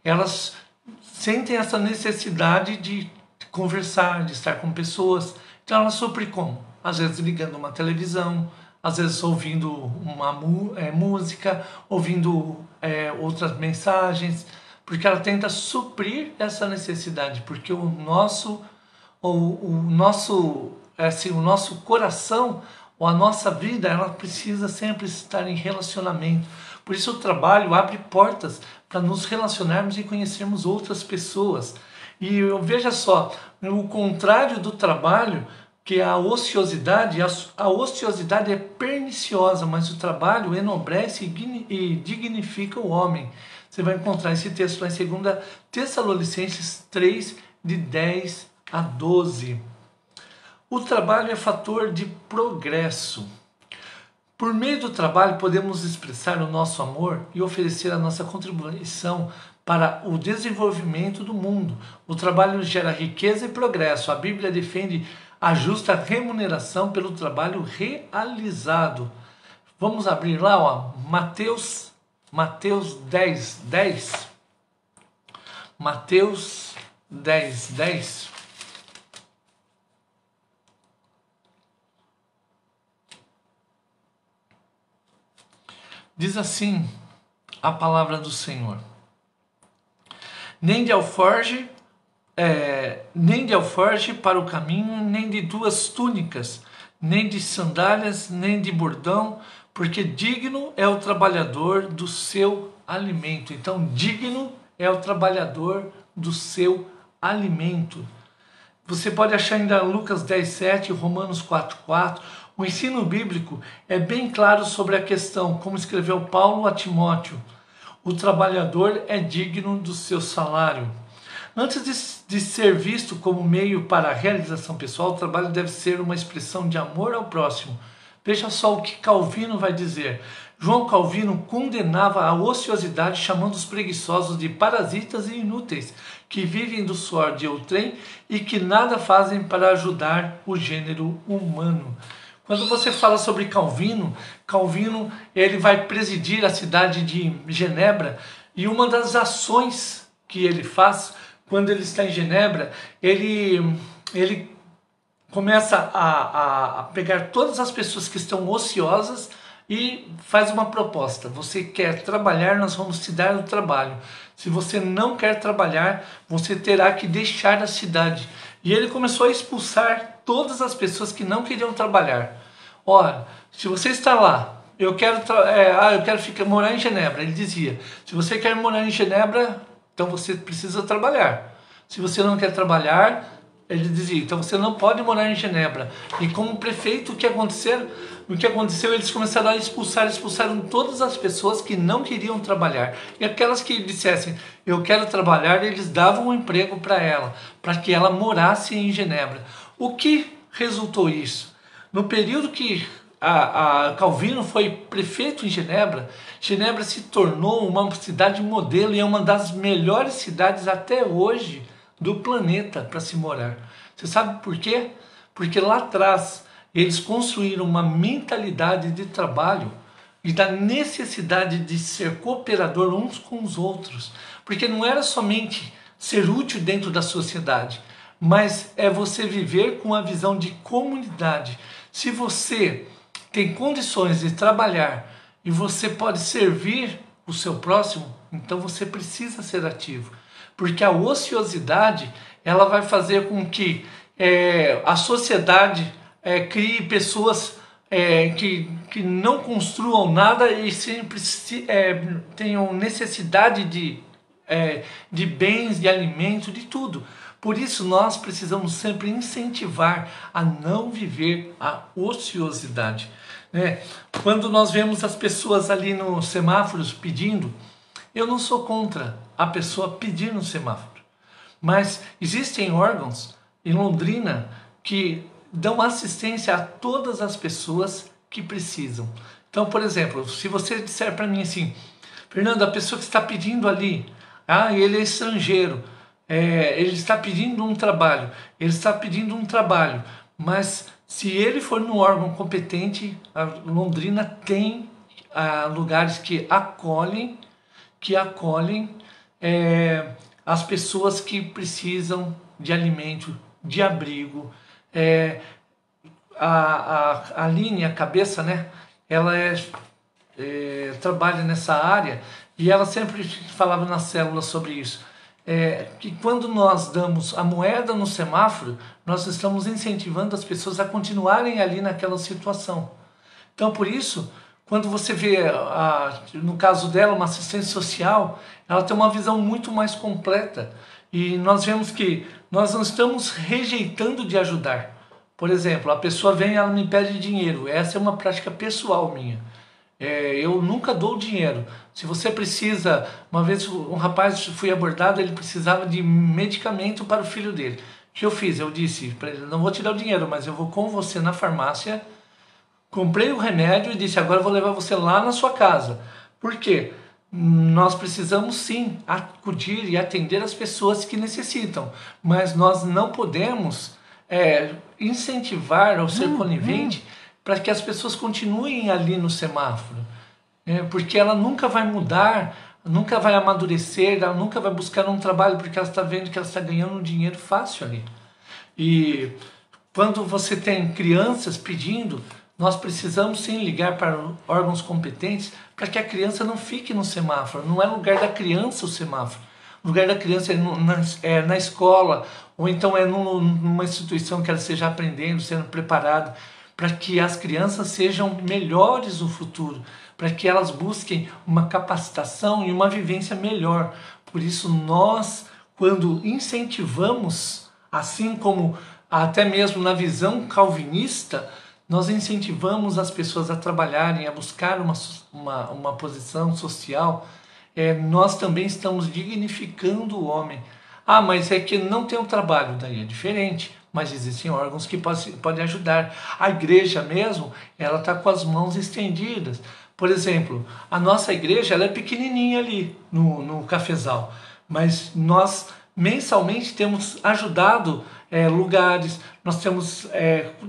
elas sentem essa necessidade de conversar, de estar com pessoas. Então elas suprem como? às vezes ligando uma televisão, às vezes ouvindo uma música, ouvindo outras mensagens, porque ela tenta suprir essa necessidade, porque o nosso coração ou a nossa vida, ela precisa sempre estar em relacionamento. Por isso o trabalho abre portas para nos relacionarmos e conhecermos outras pessoas. E veja só, o contrário do trabalho, que é a ociosidade, a ociosidade é perniciosa, mas o trabalho enobrece e dignifica o homem. Você vai encontrar esse texto lá em 2 Tessalonicenses 3, de 10 a 12. O trabalho é fator de progresso. Por meio do trabalho, podemos expressar o nosso amor e oferecer a nossa contribuição para o desenvolvimento do mundo. O trabalho gera riqueza e progresso. A Bíblia defende a justa remuneração pelo trabalho realizado. Vamos abrir lá, ó, Mateus 10, 10. Mateus 10, 10. Diz assim a palavra do Senhor: nem de alforge para o caminho, nem de 2 túnicas, nem de sandálias, nem de bordão, porque digno é o trabalhador do seu alimento. Então, digno é o trabalhador do seu alimento. Você pode achar ainda Lucas 10:7, Romanos 4:4. O ensino bíblico é bem claro sobre a questão, como escreveu Paulo a Timóteo: o trabalhador é digno do seu salário. Antes de ser visto como meio para a realização pessoal, o trabalho deve ser uma expressão de amor ao próximo. Veja só o que Calvino vai dizer. João Calvino condenava a ociosidade, chamando os preguiçosos de parasitas e inúteis, que vivem do suor de outrem e que nada fazem para ajudar o gênero humano. Quando você fala sobre Calvino ele vai presidir a cidade de Genebra, e uma das ações que ele faz quando ele está em Genebra, ele começa a pegar todas as pessoas que estão ociosas e faz uma proposta. Você quer trabalhar, nós vamos te dar o trabalho. Se você não quer trabalhar, você terá que deixar a cidade. E ele começou a expulsar todas as pessoas que não queriam trabalhar. Ora, se você está lá, eu quero morar em Genebra. Ele dizia: se você quer morar em Genebra, então você precisa trabalhar. Se você não quer trabalhar, ele dizia, então você não pode morar em Genebra. E como prefeito, o que aconteceu? Eles começaram a expulsaram todas as pessoas que não queriam trabalhar. E aquelas que dissessem, eu quero trabalhar, eles davam um emprego para ela, para que ela morasse em Genebra. O que resultou isso? No período que a Calvino foi prefeito em Genebra, Genebra se tornou uma cidade modelo e é uma das melhores cidades até hoje do planeta para se morar. Você sabe por quê? Porque lá atrás eles construíram uma mentalidade de trabalho e da necessidade de ser cooperador uns com os outros. Porque não era somente ser útil dentro da sociedade, mas é você viver com a visão de comunidade. Se você tem condições de trabalhar e você pode servir o seu próximo, então você precisa ser ativo. Porque a ociosidade ela vai fazer com que a sociedade crie pessoas que não construam nada e sempre tenham necessidade de bens, de alimento, de tudo. Por isso nós precisamos sempre incentivar a não viver a ociosidade. Quando nós vemos as pessoas ali nos semáforos pedindo, eu não sou contra a pessoa pedir no semáforo, mas existem órgãos em Londrina que dão assistência a todas as pessoas que precisam. Então, por exemplo, se você disser para mim assim, Fernando, a pessoa que está pedindo ali, ele é estrangeiro, ele está pedindo um trabalho, mas se ele for no órgão competente, a Londrina tem lugares que acolhem as pessoas que precisam de alimento, de abrigo. a Aline, a cabeça, né? Ela trabalha nessa área e ela sempre falava nas células sobre isso. Que quando nós damos a moeda no semáforo, nós estamos incentivando as pessoas a continuarem ali naquela situação. Então, por isso, quando você vê, no caso dela, uma assistente social, ela tem uma visão muito mais completa. E nós vemos que nós não estamos rejeitando de ajudar. Por exemplo, a pessoa vem e ela me pede dinheiro. Essa é uma prática pessoal minha. Eu nunca dou dinheiro. Se você precisa, uma vez um rapaz fui abordado, ele precisava de medicamento para o filho dele. O que eu fiz? Eu disse para ele, não vou te dar o dinheiro, mas eu vou com você na farmácia, comprei o remédio e disse, agora eu vou levar você lá na sua casa. Por quê? Nós precisamos sim acudir e atender as pessoas que necessitam, mas nós não podemos incentivar ou ser conivente para que as pessoas continuem ali no semáforo, porque ela nunca vai mudar, nunca vai amadurecer, ela nunca vai buscar um trabalho porque ela está vendo que ela está ganhando um dinheiro fácil ali. E quando você tem crianças pedindo, nós precisamos sim ligar para órgãos competentes para que a criança não fique no semáforo. Não é lugar da criança o semáforo. O lugar da criança é na escola, ou então é numa instituição que ela esteja aprendendo, sendo preparada, para que as crianças sejam melhores no futuro, para que elas busquem uma capacitação e uma vivência melhor. Por isso nós, quando incentivamos, assim como até mesmo na visão calvinista, nós incentivamos as pessoas a trabalharem, a buscar uma posição social, nós também estamos dignificando o homem. Ah, mas é que não tem um trabalho, daí é diferente. Mas existem órgãos que podem ajudar. A igreja mesmo, ela está com as mãos estendidas. Por exemplo, a nossa igreja ela é pequenininha ali no cafezal, mas nós mensalmente temos ajudado lugares, nós temos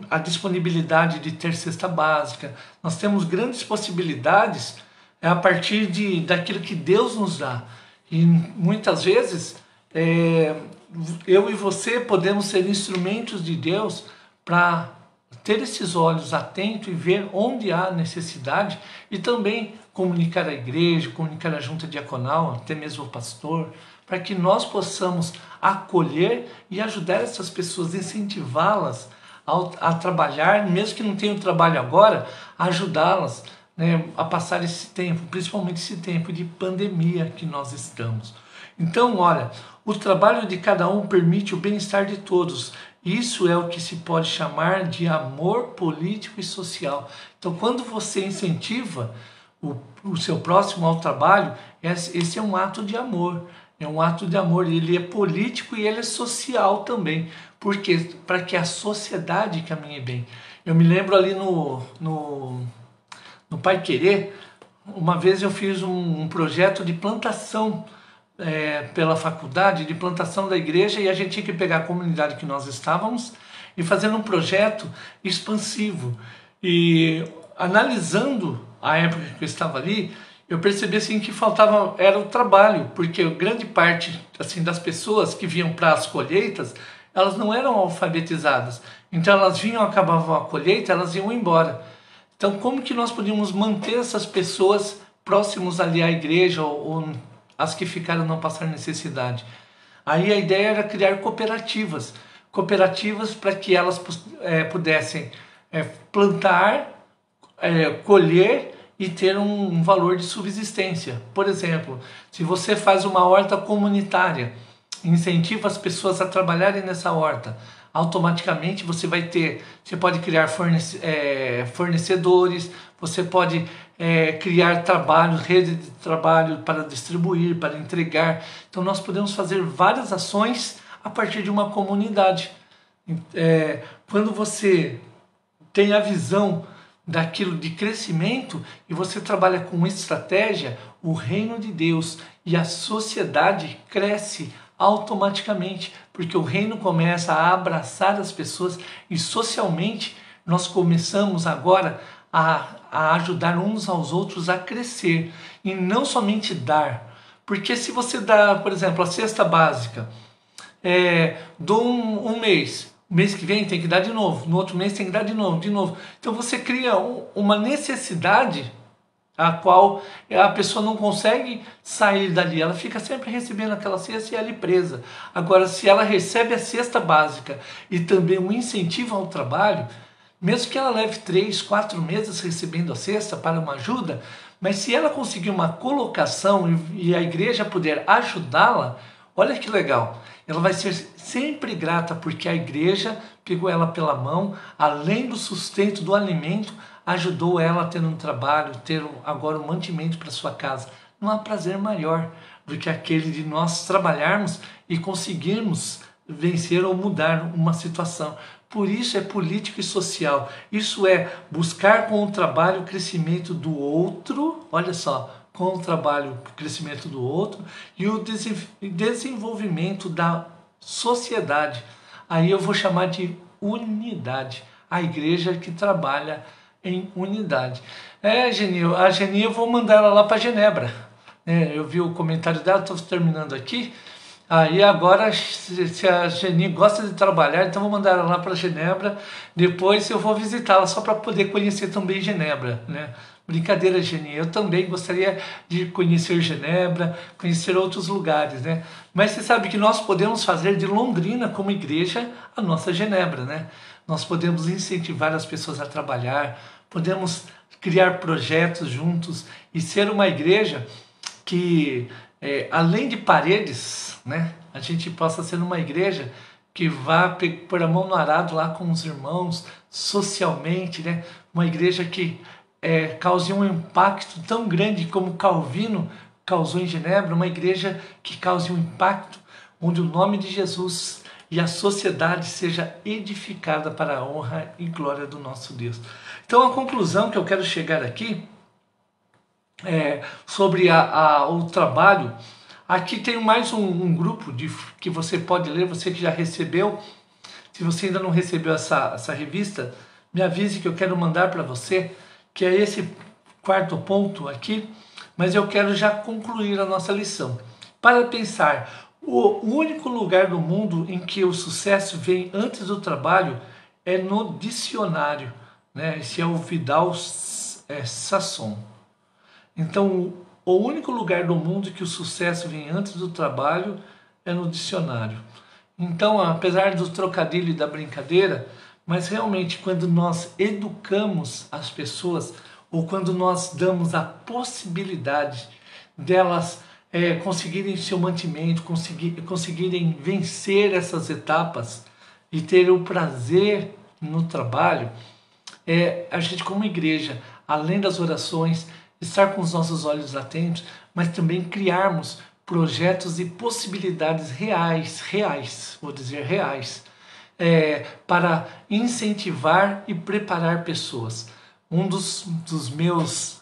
a disponibilidade de ter cesta básica, nós temos grandes possibilidades a partir daquilo que Deus nos dá. E muitas vezes eu e você podemos ser instrumentos de Deus para ter esses olhos atentos e ver onde há necessidade e também comunicar à igreja, comunicar à junta diaconal, até mesmo ao pastor, para que nós possamos acolher e ajudar essas pessoas, incentivá-las a trabalhar, mesmo que não tenham trabalho agora, ajudá-las, né, a passar esse tempo, principalmente esse tempo de pandemia que nós estamos. Então, olha, o trabalho de cada um permite o bem-estar de todos. Isso é o que se pode chamar de amor político e social. Então, quando você incentiva o seu próximo ao trabalho, esse é um ato de amor. É um ato de amor, ele é político e ele é social também. Por quê? Para que a sociedade caminhe bem. Eu me lembro ali no Pai Querer, uma vez eu fiz um projeto de plantação pela faculdade, de plantação da igreja, e a gente tinha que pegar a comunidade que nós estávamos e fazer um projeto expansivo. E analisando a época que eu estava ali, eu percebi assim que faltava era o trabalho, porque grande parte assim das pessoas que vinham para as colheitas, elas não eram alfabetizadas. Então elas vinham, acabavam a colheita, elas iam embora. Então como que nós podíamos manter essas pessoas próximos ali à igreja ou as que ficaram não passar necessidade? Aí a ideia era criar cooperativas para que elas pudessem plantar, colher e ter um valor de subsistência. Por exemplo, se você faz uma horta comunitária, incentiva as pessoas a trabalharem nessa horta, automaticamente você pode criar fornecedores, você pode criar trabalho, rede de trabalho para distribuir, para entregar. Então nós podemos fazer várias ações a partir de uma comunidade. Quando você tem a visão daquilo de crescimento e você trabalha com estratégia, o reino de Deus e a sociedade cresce automaticamente, porque o reino começa a abraçar as pessoas e socialmente nós começamos agora a ajudar uns aos outros a crescer e não somente dar. Porque se você dá, por exemplo, a cesta básica, dou um mês, O mês que vem tem que dar de novo, no outro mês tem que dar de novo, de novo. Então você cria uma necessidade a qual a pessoa não consegue sair dali, ela fica sempre recebendo aquela cesta e ali presa. Agora, se ela recebe a cesta básica e também um incentivo ao trabalho, mesmo que ela leve 3, 4 meses recebendo a cesta para uma ajuda, mas se ela conseguir uma colocação e a igreja puder ajudá-la, olha que legal, ela vai ser sempre grata porque a igreja pegou ela pela mão, além do sustento do alimento, ajudou ela a ter um trabalho, ter agora um mantimento para sua casa. Não há prazer maior do que aquele de nós trabalharmos e conseguirmos vencer ou mudar uma situação. Por isso é político e social. Isso é buscar com o trabalho o crescimento do outro, olha só, com o trabalho o crescimento do outro e o desenvolvimento da sociedade. Aí eu vou chamar de unidade. A igreja que trabalha em unidade. Geni, a Geni eu vou mandar ela lá para Genebra. Eu vi o comentário dela, estou terminando aqui. Aí agora, se a Geni gosta de trabalhar, então vou mandar ela lá para Genebra. Depois eu vou visitá-la só para poder conhecer também Genebra, né? Brincadeira, Geni. Eu também gostaria de conhecer Genebra, conhecer outros lugares, né? Mas você sabe que nós podemos fazer de Londrina como igreja a nossa Genebra, né? Nós podemos incentivar as pessoas a trabalhar, podemos criar projetos juntos e ser uma igreja que, além de paredes, né, a gente possa ser uma igreja que vá pôr a mão no arado lá com os irmãos, socialmente, né, uma igreja que cause um impacto tão grande como Calvino causou em Genebra, uma igreja que cause um impacto onde o nome de Jesus e a sociedade seja edificada para a honra e glória do nosso Deus. Então a conclusão que eu quero chegar aqui sobre o trabalho, aqui tem mais um grupo que você pode ler, você que já recebeu. Se você ainda não recebeu essa revista, me avise que eu quero mandar para você, que é esse 4º ponto aqui, mas eu quero já concluir a nossa lição. Para pensar, o único lugar do mundo em que o sucesso vem antes do trabalho é no dicionário, né? Esse é o Vidal Sassoon. Então, o único lugar do mundo que o sucesso vem antes do trabalho é no dicionário. Então, apesar do trocadilho e da brincadeira, mas realmente quando nós educamos as pessoas ou quando nós damos a possibilidade delas conseguirem seu mantimento, conseguirem vencer essas etapas e ter o prazer no trabalho, a gente como igreja, além das orações, estar com os nossos olhos atentos, mas também criarmos projetos e possibilidades reais, vou dizer reais, para incentivar e preparar pessoas. Um dos meus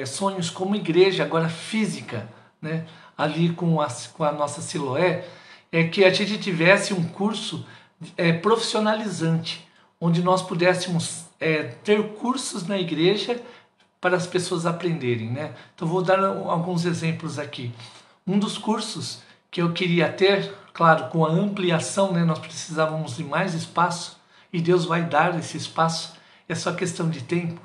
sonhos como igreja, agora física, né, ali com a nossa Siloé, é que a gente tivesse um curso profissionalizante, onde nós pudéssemos ter cursos na igreja para as pessoas aprenderem, né? Então vou dar alguns exemplos aqui. Um dos cursos que eu queria ter, claro, com a ampliação, né, nós precisávamos de mais espaço e Deus vai dar esse espaço, é só questão de tempo.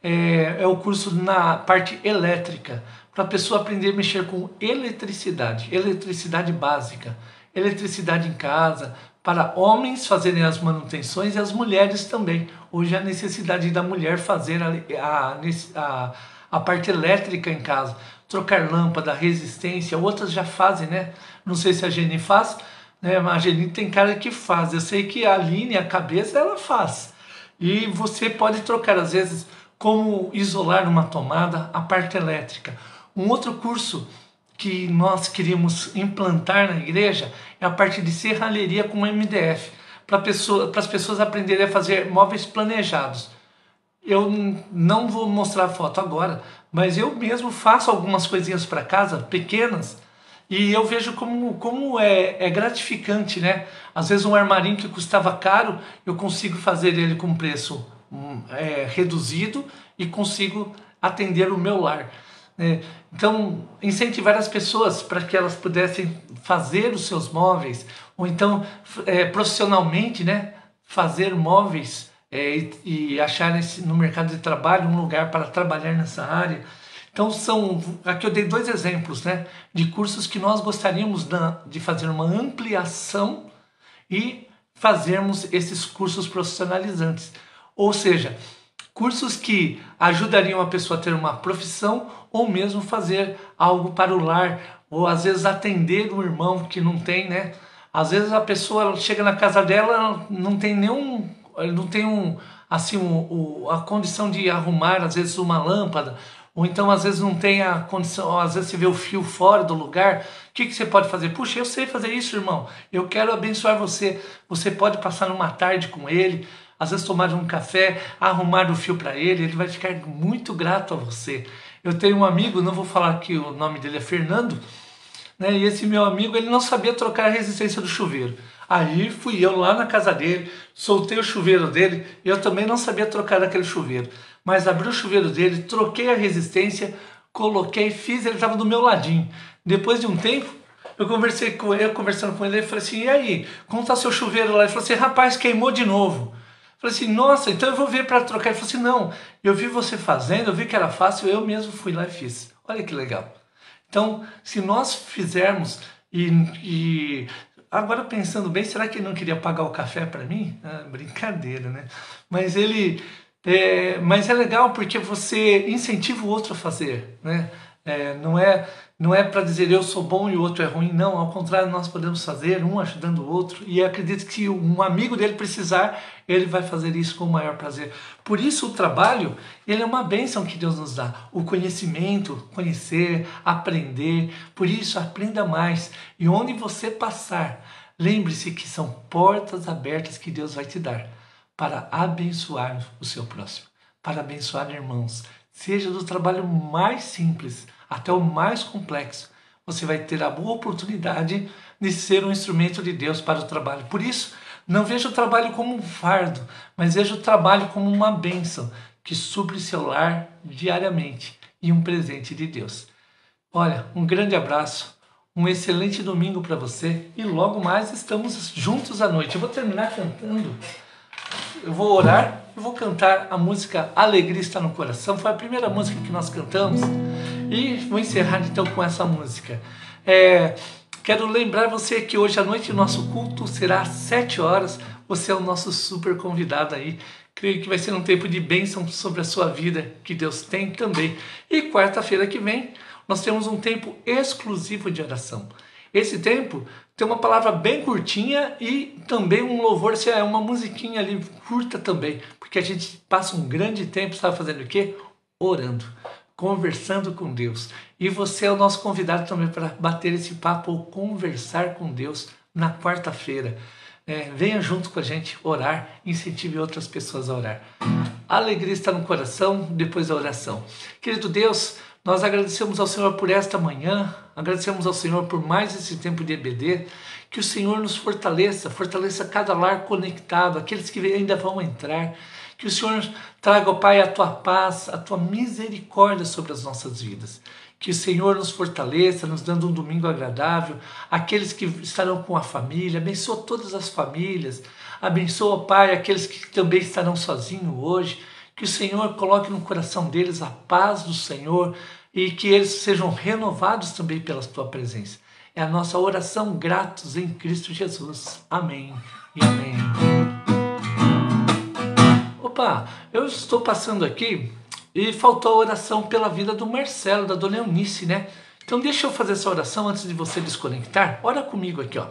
É o curso na parte elétrica, para a pessoa aprender a mexer com eletricidade básica, eletricidade em casa, para homens fazerem as manutenções e as mulheres também. Hoje a necessidade da mulher fazer a parte elétrica em casa, trocar lâmpada, resistência, outras já fazem, né? Não sei se a Geni faz, né? Mas a Geni tem cara que faz. Eu sei que a Aline, a cabeça, ela faz. E você pode trocar, às vezes, como isolar uma tomada, a parte elétrica. Um outro curso que nós queríamos implantar na igreja é a parte de serralheria com MDF, para as pessoas aprenderem a fazer móveis planejados. Eu não vou mostrar a foto agora, mas eu mesmo faço algumas coisinhas para casa, pequenas, e eu vejo como é gratificante, né? Às vezes um armarinho que custava caro, eu consigo fazer ele com preço reduzido e consigo atender o meu lar. né? Então, incentivar as pessoas para que elas pudessem fazer os seus móveis, ou então profissionalmente, né, fazer móveis e achar no mercado de trabalho um lugar para trabalhar nessa área. Então, aqui eu dei 2 exemplos, né, de cursos que nós gostaríamos de fazer uma ampliação e fazermos esses cursos profissionalizantes. Ou seja, cursos que ajudariam a pessoa a ter uma profissão ou mesmo fazer algo para o lar, ou às vezes atender um irmão que não tem, né? Às vezes a pessoa chega na casa dela, não tem a condição de arrumar às vezes uma lâmpada, ou então às vezes não tem a condição, às vezes você vê o fio fora do lugar. O que você pode fazer? Puxa, eu sei fazer isso, irmão. Eu quero abençoar você. Você pode passar uma tarde com ele, às vezes tomar um café, arrumar o fio para ele vai ficar muito grato a você. Eu tenho um amigo, não vou falar que o nome dele é Fernando, né? E esse meu amigo, ele não sabia trocar a resistência do chuveiro. Aí fui eu lá na casa dele, soltei o chuveiro dele, eu também não sabia trocar aquele chuveiro. Mas abri o chuveiro dele, troquei a resistência, coloquei, fiz, ele estava do meu ladinho. Depois de um tempo, eu conversando com ele falei assim, e aí, como está seu chuveiro lá? Ele falou assim, rapaz, queimou de novo. Eu falei assim, nossa, então eu vou ver para trocar. Ele falou assim, não, eu vi você fazendo, eu vi que era fácil, eu mesmo fui lá e fiz. Olha que legal. Então, se nós fizermos e agora pensando bem, será que ele não queria pagar o café para mim? Ah, brincadeira, né? Mas mas é legal porque você incentiva o outro a fazer, né? Não é para dizer eu sou bom e o outro é ruim, não. Ao contrário, nós podemos fazer um ajudando o outro. E acredito que se um amigo dele precisar, ele vai fazer isso com o maior prazer. Por isso o trabalho, ele é uma bênção que Deus nos dá. O conhecimento, conhecer, aprender. Por isso, aprenda mais. E onde você passar, lembre-se que são portas abertas que Deus vai te dar para abençoar o seu próximo, para abençoar irmãos. Seja do trabalho mais simples até o mais complexo, você vai ter a boa oportunidade de ser um instrumento de Deus para o trabalho. Por isso, não veja o trabalho como um fardo, mas veja o trabalho como uma bênção que supre seu lar diariamente e um presente de Deus. Olha, um grande abraço, um excelente domingo para você e logo mais estamos juntos à noite. Eu vou terminar cantando, eu vou orar e vou cantar a música Alegria Está no Coração. Foi a primeira música que nós cantamos e vou encerrar então com essa música. Quero lembrar você que hoje à noite o nosso culto será às 7 horas. Você é o nosso super convidado aí. Creio que vai ser um tempo de bênção sobre a sua vida, que Deus tem também. E quarta-feira que vem, nós temos um tempo exclusivo de oração. Esse tempo tem uma palavra bem curtinha e também um louvor, se é uma musiquinha ali curta também, porque a gente passa um grande tempo, sabe fazendo o quê? Orando, conversando com Deus. E você é o nosso convidado também para bater esse papo ou conversar com Deus na quarta-feira. Venha junto com a gente orar, incentive outras pessoas a orar. A alegria está no coração depois da oração. Querido Deus, nós agradecemos ao Senhor por esta manhã, agradecemos ao Senhor por mais esse tempo de EBD, que o Senhor nos fortaleça cada lar conectado, aqueles que ainda vão entrar, que o Senhor traga, ó Pai, a Tua paz, a Tua misericórdia sobre as nossas vidas. Que o Senhor nos fortaleça, nos dando um domingo agradável, aqueles que estarão com a família, abençoa todas as famílias, abençoa, ó Pai, aqueles que também estarão sozinhos hoje, que o Senhor coloque no coração deles a paz do Senhor e que eles sejam renovados também pela Tua presença. É a nossa oração gratos em Cristo Jesus. Amém e amém. Opa, eu estou passando aqui e faltou a oração pela vida do Marcelo, da Dona Eunice, né? Então deixa eu fazer essa oração antes de você desconectar. Ora comigo aqui, ó.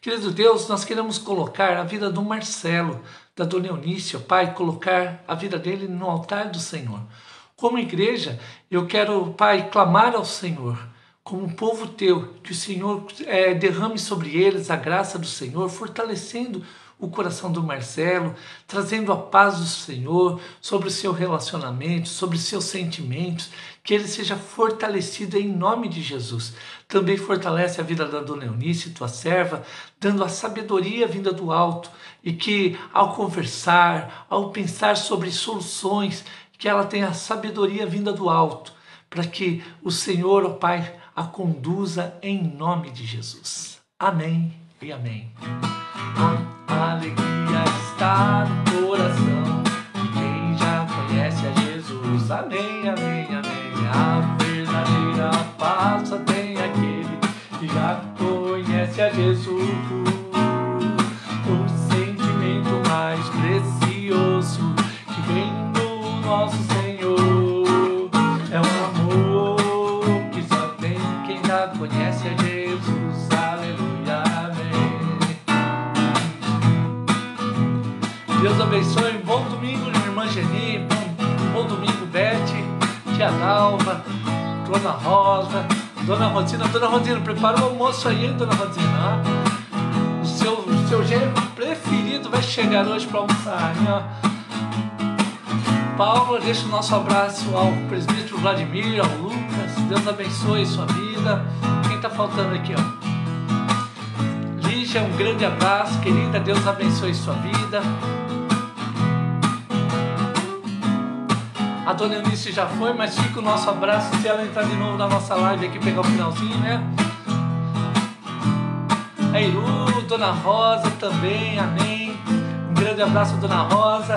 Querido Deus, nós queremos colocar a vida do Marcelo, da Dona Eunice, ó Pai, colocar a vida dele no altar do Senhor. Como igreja, eu quero, Pai, clamar ao Senhor, como povo teu, que o Senhor derrame sobre eles a graça do Senhor, fortalecendo o coração do Marcelo, trazendo a paz do Senhor sobre o seu relacionamento, sobre os seus sentimentos, que ele seja fortalecido em nome de Jesus. Também fortalece a vida da Dona Eunice, tua serva, dando a sabedoria vinda do alto, e que ao conversar, ao pensar sobre soluções, que ela tenha a sabedoria vinda do alto, para que o Senhor, ó Pai, a conduza em nome de Jesus. Amém e amém. A alegria está no coração de quem já conhece a Jesus. Amém, amém, amém. A verdadeira paz só tem aquele que já conhece a Jesus. O sentimento mais precioso que vem do nosso Senhor é um amor que só tem quem já conhece a Jesus. Aleluia, amém. Deus abençoe. Bom domingo, irmã Geni. Bom domingo, Beth, tia Dalva, Dona Rosa, Dona Rosina. Dona Rosina, prepara o almoço aí, hein, Dona Rosina? O seu gênero preferido vai chegar hoje para almoçar, hein, ó. Paulo, deixa o nosso abraço ao presbítero Vladimir, ao Lucas. Deus abençoe sua vida. Quem tá faltando aqui, ó? Lígia, um grande abraço, querida. Deus abençoe sua vida. A dona Eunice já foi, mas fica o nosso abraço se ela entrar de novo na nossa live aqui, pegar o finalzinho, né? A Iru, Dona Rosa também, amém. Um grande abraço, Dona Rosa.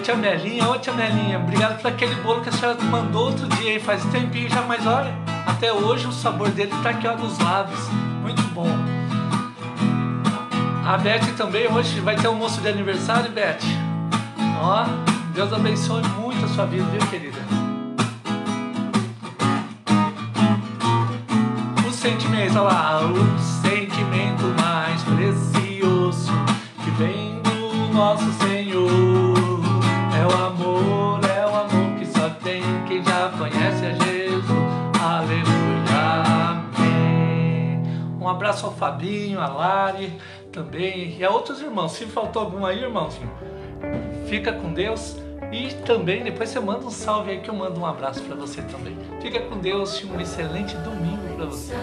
Tia Melinha, ô tia Melinha, obrigado por aquele bolo que a senhora mandou outro dia, hein? Faz tempinho já, mas olha, até hoje o sabor dele tá aqui, ó, nos lábios. Muito bom. A Beth também, hoje vai ter almoço de aniversário, Beth. Ó, Deus abençoe muito a sua vida, viu, querida? Os sentimentos, olha lá, o sentimento mais precioso que vem do nosso Senhor é o amor que só tem quem já conhece a Jesus. Aleluia, amém. Um abraço ao Fabinho, a Lari também e a outros irmãos. Se faltou algum aí, irmãozinho, fica com Deus. E também depois você manda um salve aí que eu mando um abraço para você também. Fica com Deus e um excelente domingo para você.